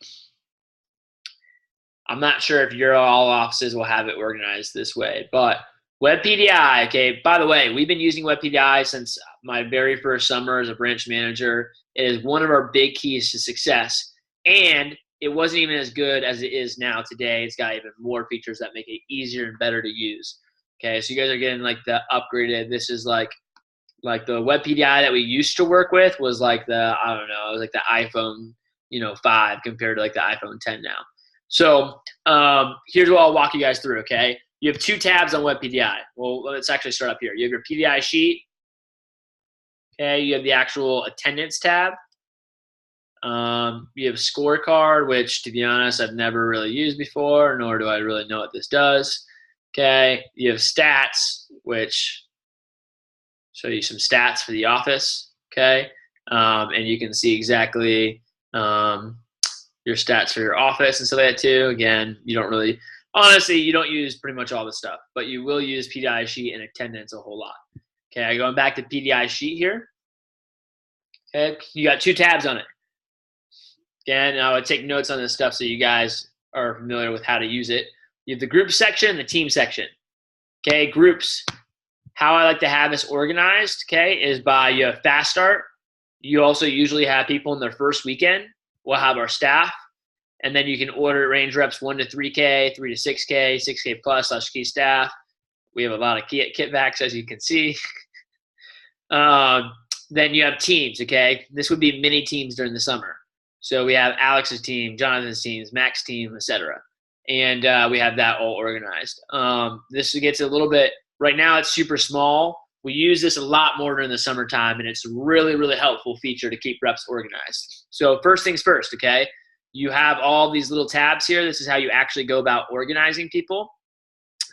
I'm not sure if your all offices will have it organized this way, but Web PDI, okay, by the way, we've been using Web PDI since my very first summer as a branch manager. It is one of our big keys to success, and it wasn't even as good as it is now today. It's got even more features that make it easier and better to use. Okay, so you guys are getting like the upgraded. This is like the Web PDI that we used to work with was like the, I don't know, it was like the iPhone, 5 compared to like the iPhone 10 now. So here's what I'll walk you guys through, okay? You have 2 tabs on Web PDI. Well, let's actually start up here. You have your PDI sheet. Okay, you have the actual attendance tab. You have scorecard, which, to be honest, I've never really used before, nor do I really know what this does. Okay, you have stats, which show you some stats for the office. Okay, and you can see exactly your stats for your office and stuff like that too. Again, you don't really, honestly, you don't use pretty much all the stuff, but you will use PDI sheet and attendance a whole lot. Okay, going back to PDI sheet here. Okay, you got 2 tabs on it. Again, I would take notes on this stuff so you guys are familiar with how to use it. You have the group section and the team section. Okay, groups. How I like to have this organized, okay, is by you have fast start. You also usually have people in their first weekend. We'll have our staff, and then you can order range reps 1 to 3K, 3 to 6K, 6K plus / key staff. We have a lot of kitbacks, as you can see. Then you have teams, okay? This would be mini teams during the summer. So we have Alex's team, Jonathan's teams, Mac's team, etc. And we have that all organized. This gets a little bit, right now it's super small. We use this a lot more during the summertime, and it's a really, really helpful feature to keep reps organized. So first things first, okay? You have all these little tabs here. This is how you actually go about organizing people.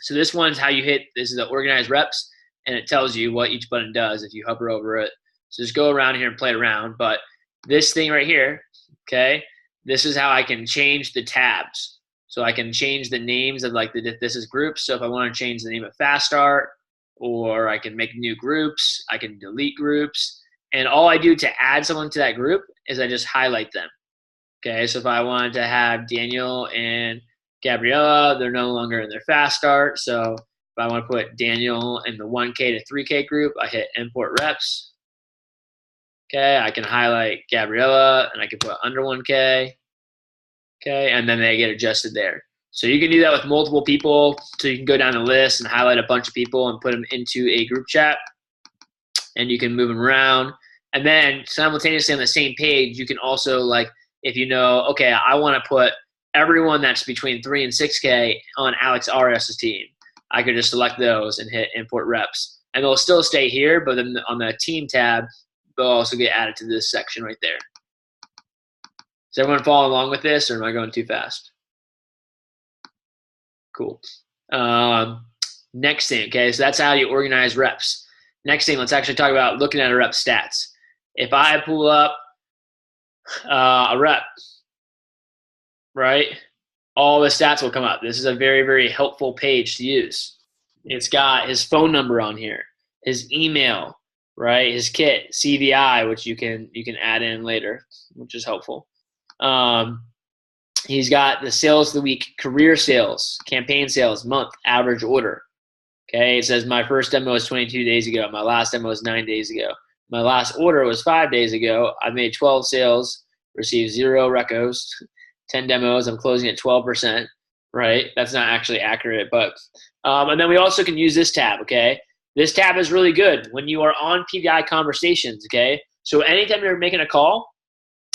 So this one's how you hit, this is the organize reps, and it tells you what each button does if you hover over it. So just go around here and play around. But this thing right here, okay, this is how I can change the tabs. So I can change the names of like this is groups. So if I want to change the name of Fast Start, or I can make new groups, I can delete groups. And all I do to add someone to that group is I just highlight them. Okay, so if I wanted to have Daniel and Gabriella, they're no longer in their Fast Start. So if I want to put Daniel in the 1K to 3K group, I hit import reps. Okay, I can highlight Gabriella and I can put under 1K. Okay, and then they get adjusted there. So you can do that with multiple people. So you can go down the list and highlight a bunch of people and put them into a group chat, and you can move them around. And then simultaneously on the same page, you can also, like, if you know, okay, I want to put everyone that's between 3 and 6K on Alex RS's team, I could just select those and hit import reps. And they'll still stay here, but then on the team tab, they'll also get added to this section right there. Is everyone following along with this, or am I going too fast? Cool. Next thing, okay, so that's how you organize reps. Next thing, let's actually talk about looking at a rep stats. If I pull up a rep, right, all the stats will come up. This is a very, very helpful page to use. It's got his phone number on here, his email, right, his kit, CVI, which you can add in later, which is helpful. He's got the sales of the week, career sales, campaign sales, month, average order. Okay, it says my first demo was 22 days ago. My last demo was 9 days ago. My last order was 5 days ago. I made 12 sales, received 0 recos, 10 demos. I'm closing at 12%, right? That's not actually accurate, but and then we also can use this tab, okay? This tab is really good when you are on PDI conversations, okay? So anytime you're making a call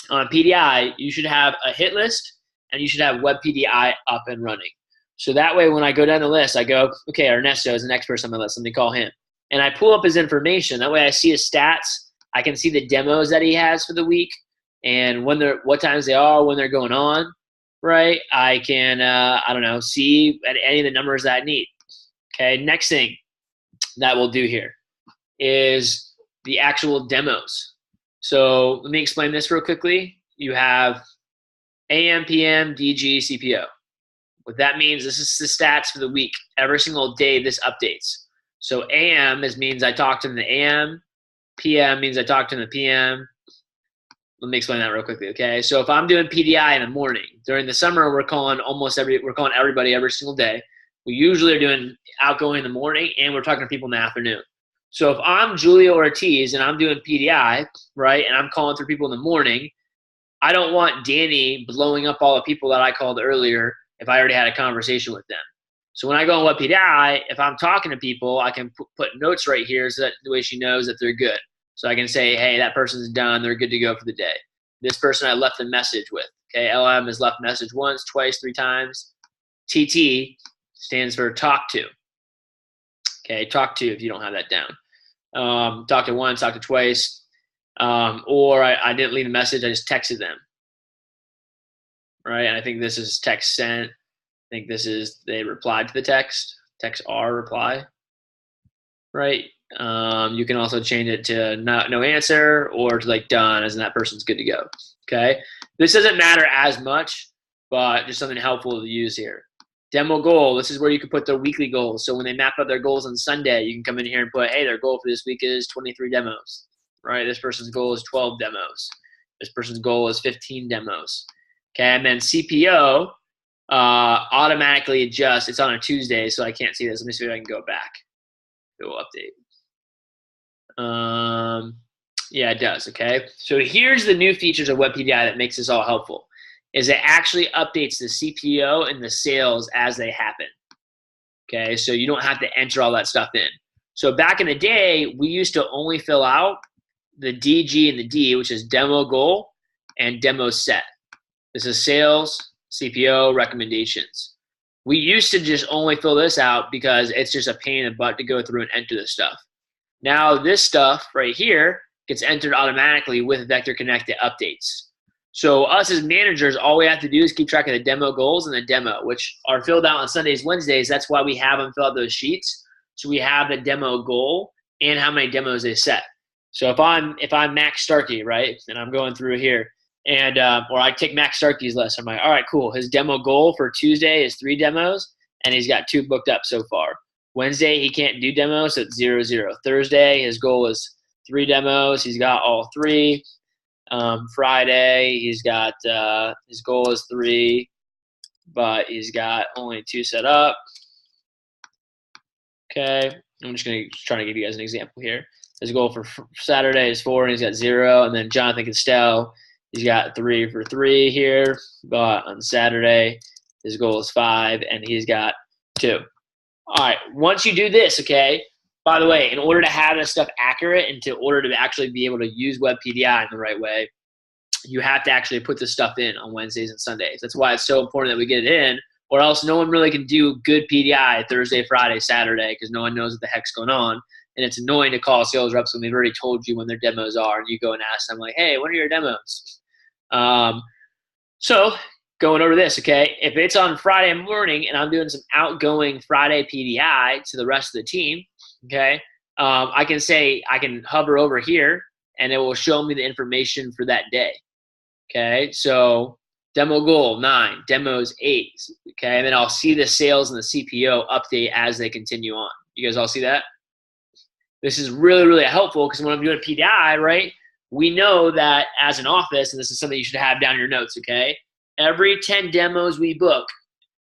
on PDI, you should have a hit list and you should have Web PDI up and running. So that way when I go down the list, I go, okay, Ernesto is the next person on the list. Let me call him. And I pull up his information. That way I see his stats. I can see the demos that he has for the week and what times they are, when they're going on, right? I can, I don't know, see any of the numbers that I need. Okay, next thing that we'll do here is the actual demos. So let me explain this real quickly. You have AM, PM, DG, CPO. What that means, this is the stats for the week. Every single day this updates. So AM means I talk to them in the AM. PM means I talk to them in the PM. Let me explain that real quickly, okay? So if I'm doing PDI in the morning, during the summer we're calling everybody every single day. We usually are doing outgoing in the morning, and we're talking to people in the afternoon. So if I'm Julio Ortiz and I'm doing PDI, right, and I'm calling through people in the morning, I don't want Danny blowing up all the people that I called earlier if I already had a conversation with them. So when I go on Web PDI, if I'm talking to people, I can put notes right here so that the way she knows that they're good. So I can say, hey, that person's done. They're good to go for the day. This person I left a message with. Okay, LM has left message once, twice, 3 times. TT stands for talk to. Okay, talk to if you don't have that down. Talk to once, talk to twice. Or I didn't leave a message. I just texted them. Right, and I think this is text sent. I think this is they replied to the text. Text R reply. Right. You can also change it to no answer or to like done, as in that person's good to go. Okay. This doesn't matter as much, but just something helpful to use here. Demo goal. This is where you can put their weekly goals. So when they map out their goals on Sunday, you can come in here and put, hey, their goal for this week is 23 demos. Right. This person's goal is 12 demos. This person's goal is 15 demos. Okay. And then CPO automatically adjusts. It's on a Tuesday, so I can't see this. Let me see if I can go back. It will update. Yeah, it does. Okay. So here's the new features of Web PDI that makes this all helpful. Is it actually updates the CPO and the sales as they happen. Okay. So you don't have to enter all that stuff in. So back in the day, we used to only fill out the DG and the D, which is demo goal and demo set. This is sales, CPO, recommendations. We used to just only fill this out because it's just a pain in the butt to go through and enter this stuff. Now this stuff right here gets entered automatically with Vector Connect updates. So us as managers, all we have to do is keep track of the demo goals and the demo, which are filled out on Sundays, Wednesdays. That's why we have them fill out those sheets. So we have the demo goal and how many demos they set. So if I'm Max Starkey, right, and I'm going through here, and or I take Max Starkey's list. I'm like, all right, cool. His demo goal for Tuesday is 3 demos, and he's got 2 booked up so far. Wednesday, he can't do demos, so it's 0-0. Thursday, his goal is 3 demos. He's got all 3. Friday, he's got his goal is 3, but he's got only 2 set up. Okay, I'm just trying to give you guys an example here. His goal for Saturday is 4, and he's got 0. And then Jonathan Castell, he's got 3 for 3 here, but on Saturday, his goal is 5, and he's got 2. All right, once you do this, okay, by the way, in order to have this stuff accurate and to order to actually be able to use Web PDI in the right way, you have to actually put this stuff in on Wednesdays and Sundays. That's why it's so important that we get it in, or else no one really can do good PDI Thursday, Friday, Saturday, because no one knows what the heck's going on. And it's annoying to call sales reps when they've already told you when their demos are, and you go and ask them like, hey, when are your demos? So going over this, okay, if it's on Friday morning and I'm doing some outgoing Friday PDI to the rest of the team, okay, I can hover over here and it will show me the information for that day. Okay, so demo goal 9, demos 8, okay, and then I'll see the sales and the CPO update as they continue on. You guys all see that? This is really, really helpful because when I'm doing PDI, right, we know that as an office, and this is something you should have down in your notes, okay, every 10 demos we book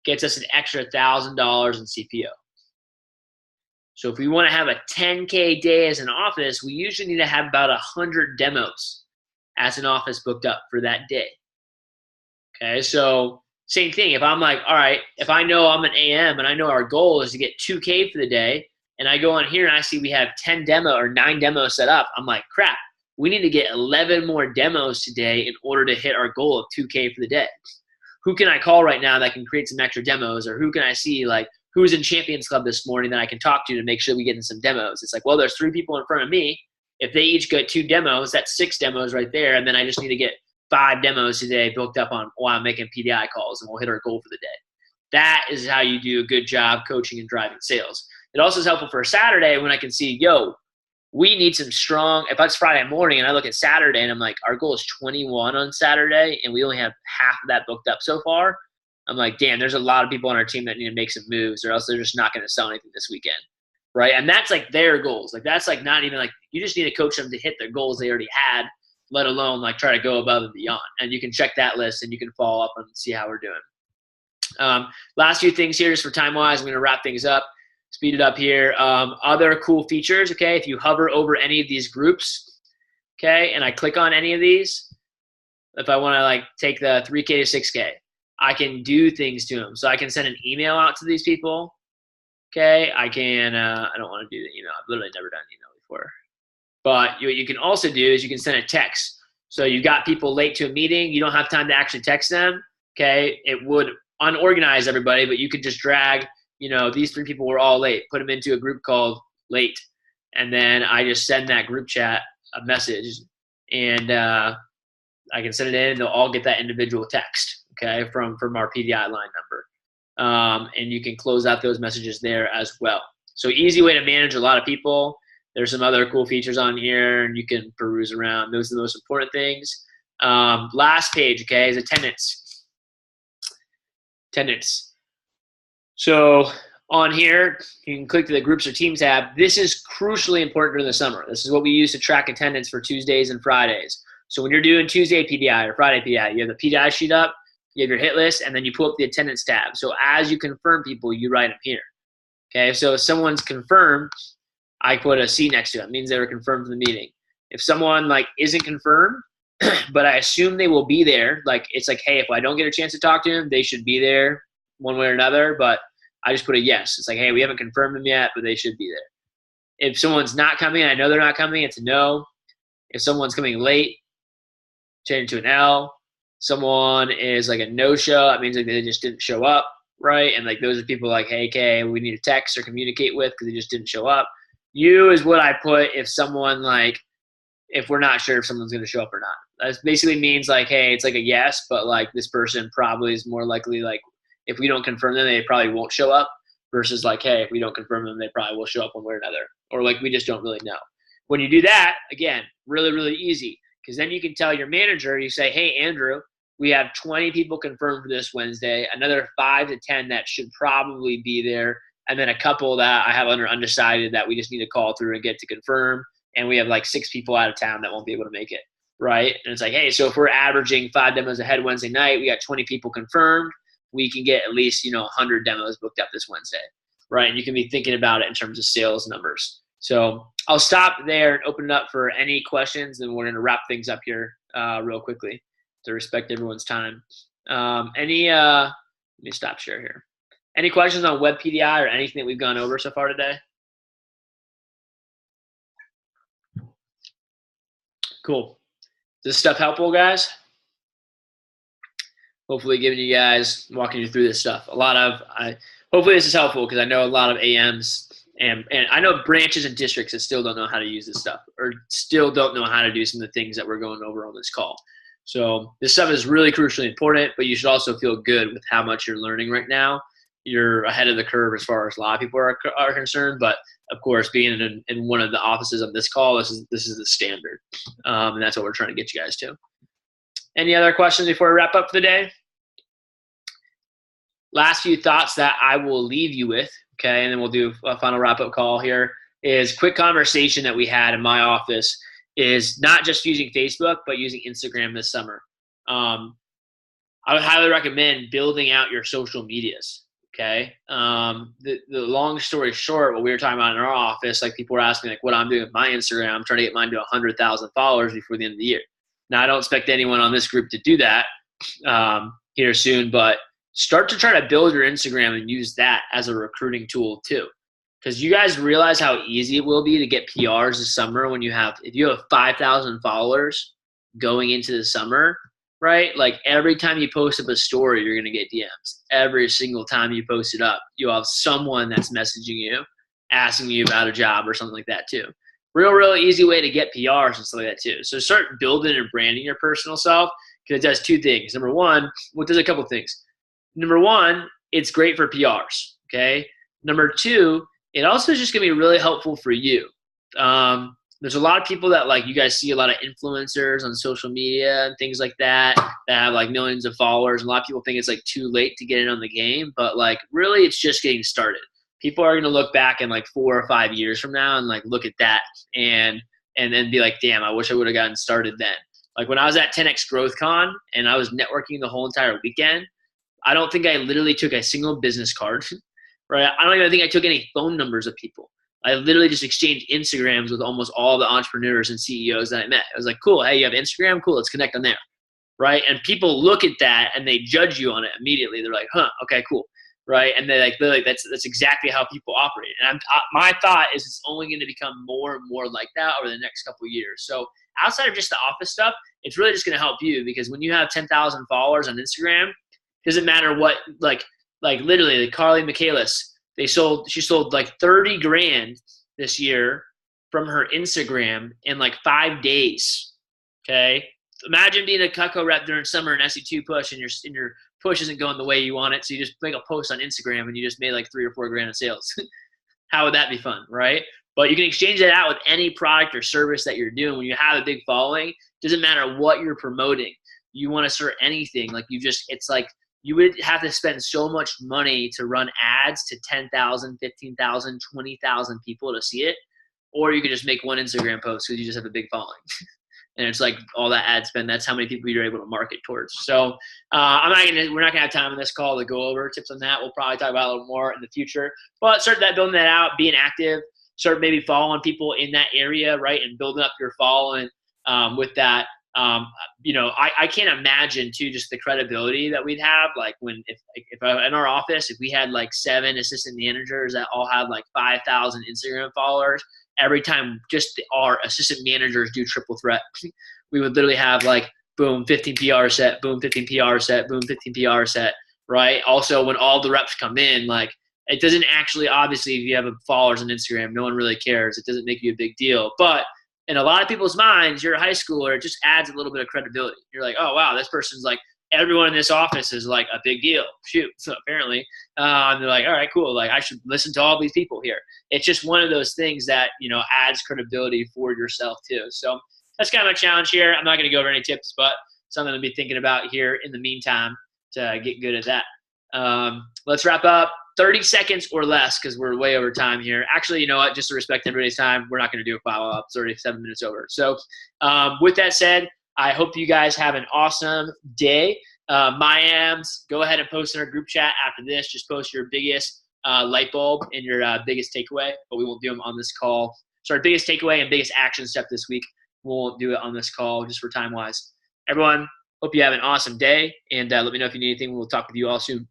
gets us an extra $1,000 in CPO. So if we want to have a 10K day as an office, we usually need to have about 100 demos as an office booked up for that day. Okay, so same thing. If I'm like, all right, if I know I'm an AM and I know our goal is to get 2K for the day, and I go on here and I see we have 9 demos set up, I'm like, crap, we need to get 11 more demos today in order to hit our goal of 2K for the day. Who can I call right now that can create some extra demos, or who can I see, like, who's in Champions Club this morning that I can talk to make sure we get in some demos? It's like, well, there's 3 people in front of me. If they each get 2 demos, that's 6 demos right there, and then I just need to get 5 demos today booked up on while I'm making PDI calls, and we'll hit our goal for the day. That is how you do a good job coaching and driving sales. It also is helpful for a Saturday when I can see, yo, we need some strong – if it's Friday morning and I look at Saturday and I'm like, our goal is 21 on Saturday and we only have half of that booked up so far, I'm like, damn, there's a lot of people on our team that need to make some moves, or else they're just not going to sell anything this weekend, right? And that's like their goals. Like that's like not even like, you just need to coach them to hit their goals they already had, let alone like try to go above and beyond. And you can check that list and you can follow up and see how we're doing. Last few things here, just for time wise, I'm going to wrap things up, speed it up here. Other cool features, okay, if you hover over any of these groups, okay, and I click on any of these, if I want to like take the 3K to 6K, I can do things to them. So I can send an email out to these people. Okay, I can, I don't want to do the email. I've literally never done email before. But what you can also do is you can send a text. So you got people late to a meeting. You don't have time to actually text them. Okay, it would unorganize everybody, but you could just drag, these 3 people were all late, put them into a group called late. And then I just send that group chat a message, and I can send it in and they'll all get that individual text. Okay, from our PDI line number. And you can close out those messages there as well. So easy way to manage a lot of people. There's some other cool features on here, and you can peruse around. Those are the most important things. Last page, okay, is attendance. Attendance. So on here, you can click to the groups or team tab. This is crucially important during the summer. This is what we use to track attendance for Tuesdays and Fridays. So when you're doing Tuesday PDI or Friday PDI, you have the PDI sheet up, you have your hit list, and then you pull up the attendance tab. So as you confirm people, you write them here. Okay, so if someone's confirmed, I put a C next to it. It means they were confirmed for the meeting. If someone like isn't confirmed, but I assume they will be there, like it's like, hey, if I don't get a chance to talk to them, they should be there one way or another, but I just put a yes. It's like, hey, we haven't confirmed them yet, but they should be there. If someone's not coming, I know they're not coming, it's a no. If someone's coming late, change it to an L. Someone is like a no-show, that means like they just didn't show up, right? And like those are people like, hey, okay, we need to text or communicate with because they just didn't show up. U is what I put if someone like, if we're not sure if someone's going to show up or not. That basically means like, hey, it's like a yes, but like this person probably is more likely like, if we don't confirm them, they probably won't show up, versus like, hey, if we don't confirm them, they probably will show up one way or another. Or like we just don't really know. When you do that, again, really, really easy. Because then you can tell your manager, you say, hey, Andrew, we have 20 people confirmed for this Wednesday, another 5 to 10 that should probably be there, and then a couple that I have under undecided that we just need to call through and get to confirm, and we have like 6 people out of town that won't be able to make it, right? And it's like, hey, so if we're averaging 5 demos ahead Wednesday night, we got 20 people confirmed, we can get at least 100 demos booked up this Wednesday, right? And you can be thinking about it in terms of sales numbers. So I'll stop there and open it up for any questions, and we're going to wrap things up here real quickly to respect everyone's time. Let me stop share here. Any questions on web PDI or anything that we've gone over so far today? Cool. Is this stuff helpful, guys? Hopefully giving you guys, walking you through this stuff. Hopefully this is helpful because I know a lot of AMs and I know branches and districts that still don't know how to use this stuff or still don't know how to do some of the things that we're going over on this call. So this stuff is really crucially important, but you should also feel good with how much you're learning right now. You're ahead of the curve as far as a lot of people are concerned, but of course, being in one of the offices of this call, this is the standard, and that's what we're trying to get you guys to. Any other questions before we wrap up for the day? Last few thoughts that I will leave you with, okay, and then we'll do a final wrap-up call here, is quick conversation that we had in my office is not just using Facebook, but using Instagram this summer. I would highly recommend building out your social medias, okay? The long story short, what we were talking about in our office, like people were asking like what I'm doing with my Instagram. I'm trying to get mine to 100,000 followers before the end of the year. Now, I don't expect anyone on this group to do that here soon, but start to try to build your Instagram and use that as a recruiting tool too. Because you guys realize how easy it will be to get PRs this summer if you have 5,000 followers going into the summer, right? Like every time you post up a story, you're going to get DMs. Every single time you post it up, you'll have someone that's messaging you, asking you about a job or something like that too. Real easy way to get PRs and stuff like that too. So start building and branding your personal self because it does 2 things. Number one, well, it does a couple things. Number one, it's great for PRs, okay? Number 2, it also is just going to be really helpful for you. The there's a lot of people that like you guys see a lot of influencers on social media and things like that have like millions of followers. A lot of people think it's like too late to get in on the game, but like really it's just getting started. People are going to look back in like 4 or 5 years from now and like look at that and then be like, damn, I wish I would have gotten started then. Like when I was at 10X Growth Con and I was networking the whole entire weekend, I don't think I literally took a single business card, right? I don't even think I took any phone numbers of people. I literally just exchanged Instagrams with almost all the entrepreneurs and CEOs that I met. I was like, cool, hey, you have Instagram? Cool, let's connect on there, right? And people look at that and they judge you on it immediately. They're like, huh, okay, cool, right? And they're like that's exactly how people operate. And my thought is it's only going to become more and more like that over the next couple of years. So outside of just the office stuff, it's really just going to help you because when you have 10,000 followers on Instagram, doesn't matter what, like literally, like Carly Michaelis, she sold like 30 grand this year from her Instagram in like 5 days. Okay. Imagine being a Cutco rep during summer and SE2 push and your push isn't going the way you want it. So you just make a post on Instagram and you just made like 3 or 4 grand in sales. How would that be fun? Right. But you can exchange that out with any product or service that you're doing. When you have a big following, doesn't matter what you're promoting. You want to start anything. Like it's like, you would have to spend so much money to run ads to 10,000, 15,000, 20,000 people to see it. Or you could just make one Instagram post because you just have a big following. And it's like all that ad spend, that's how many people you're able to market towards. So we're not gonna have time on this call to go over tips on that. We'll probably talk about it a little more in the future. But start building that out, being active, start maybe following people in that area, right? And building up your following with that. I can't imagine too just the credibility that we'd have. Like if in our office, if we had like 7 assistant managers that all had like 5,000 Instagram followers, every time just our assistant managers do triple threat, we would literally have like boom 15 PR set, boom 15 PR set, boom 15 PR set, right? Also, when all the reps come in, like it doesn't actually, obviously, if you have followers on Instagram, no one really cares. It doesn't make you a big deal, but in a lot of people's minds, you're a high schooler, it just adds a little bit of credibility. You're like, oh, wow, this person's like, everyone in this office is like a big deal. Shoot, so apparently. And they're like, all right, cool. Like, I should listen to all these people here. It's just one of those things that, adds credibility for yourself too. So that's kind of my challenge here. I'm not going to go over any tips, but something to be thinking about here in the meantime to get good at that. Let's wrap up. 30 seconds or less because we're way over time here. Actually, you know what? Just to respect everybody's time, we're not going to do a follow-up. 37 minutes over. So with that said, I hope you guys have an awesome day. My AMs, go ahead and post in our group chat after this. Just post your biggest light bulb and your biggest takeaway, but we won't do them on this call. So our biggest takeaway and biggest action step this week, we won't do it on this call just for time-wise. Everyone, hope you have an awesome day, and let me know if you need anything. We'll talk with you all soon.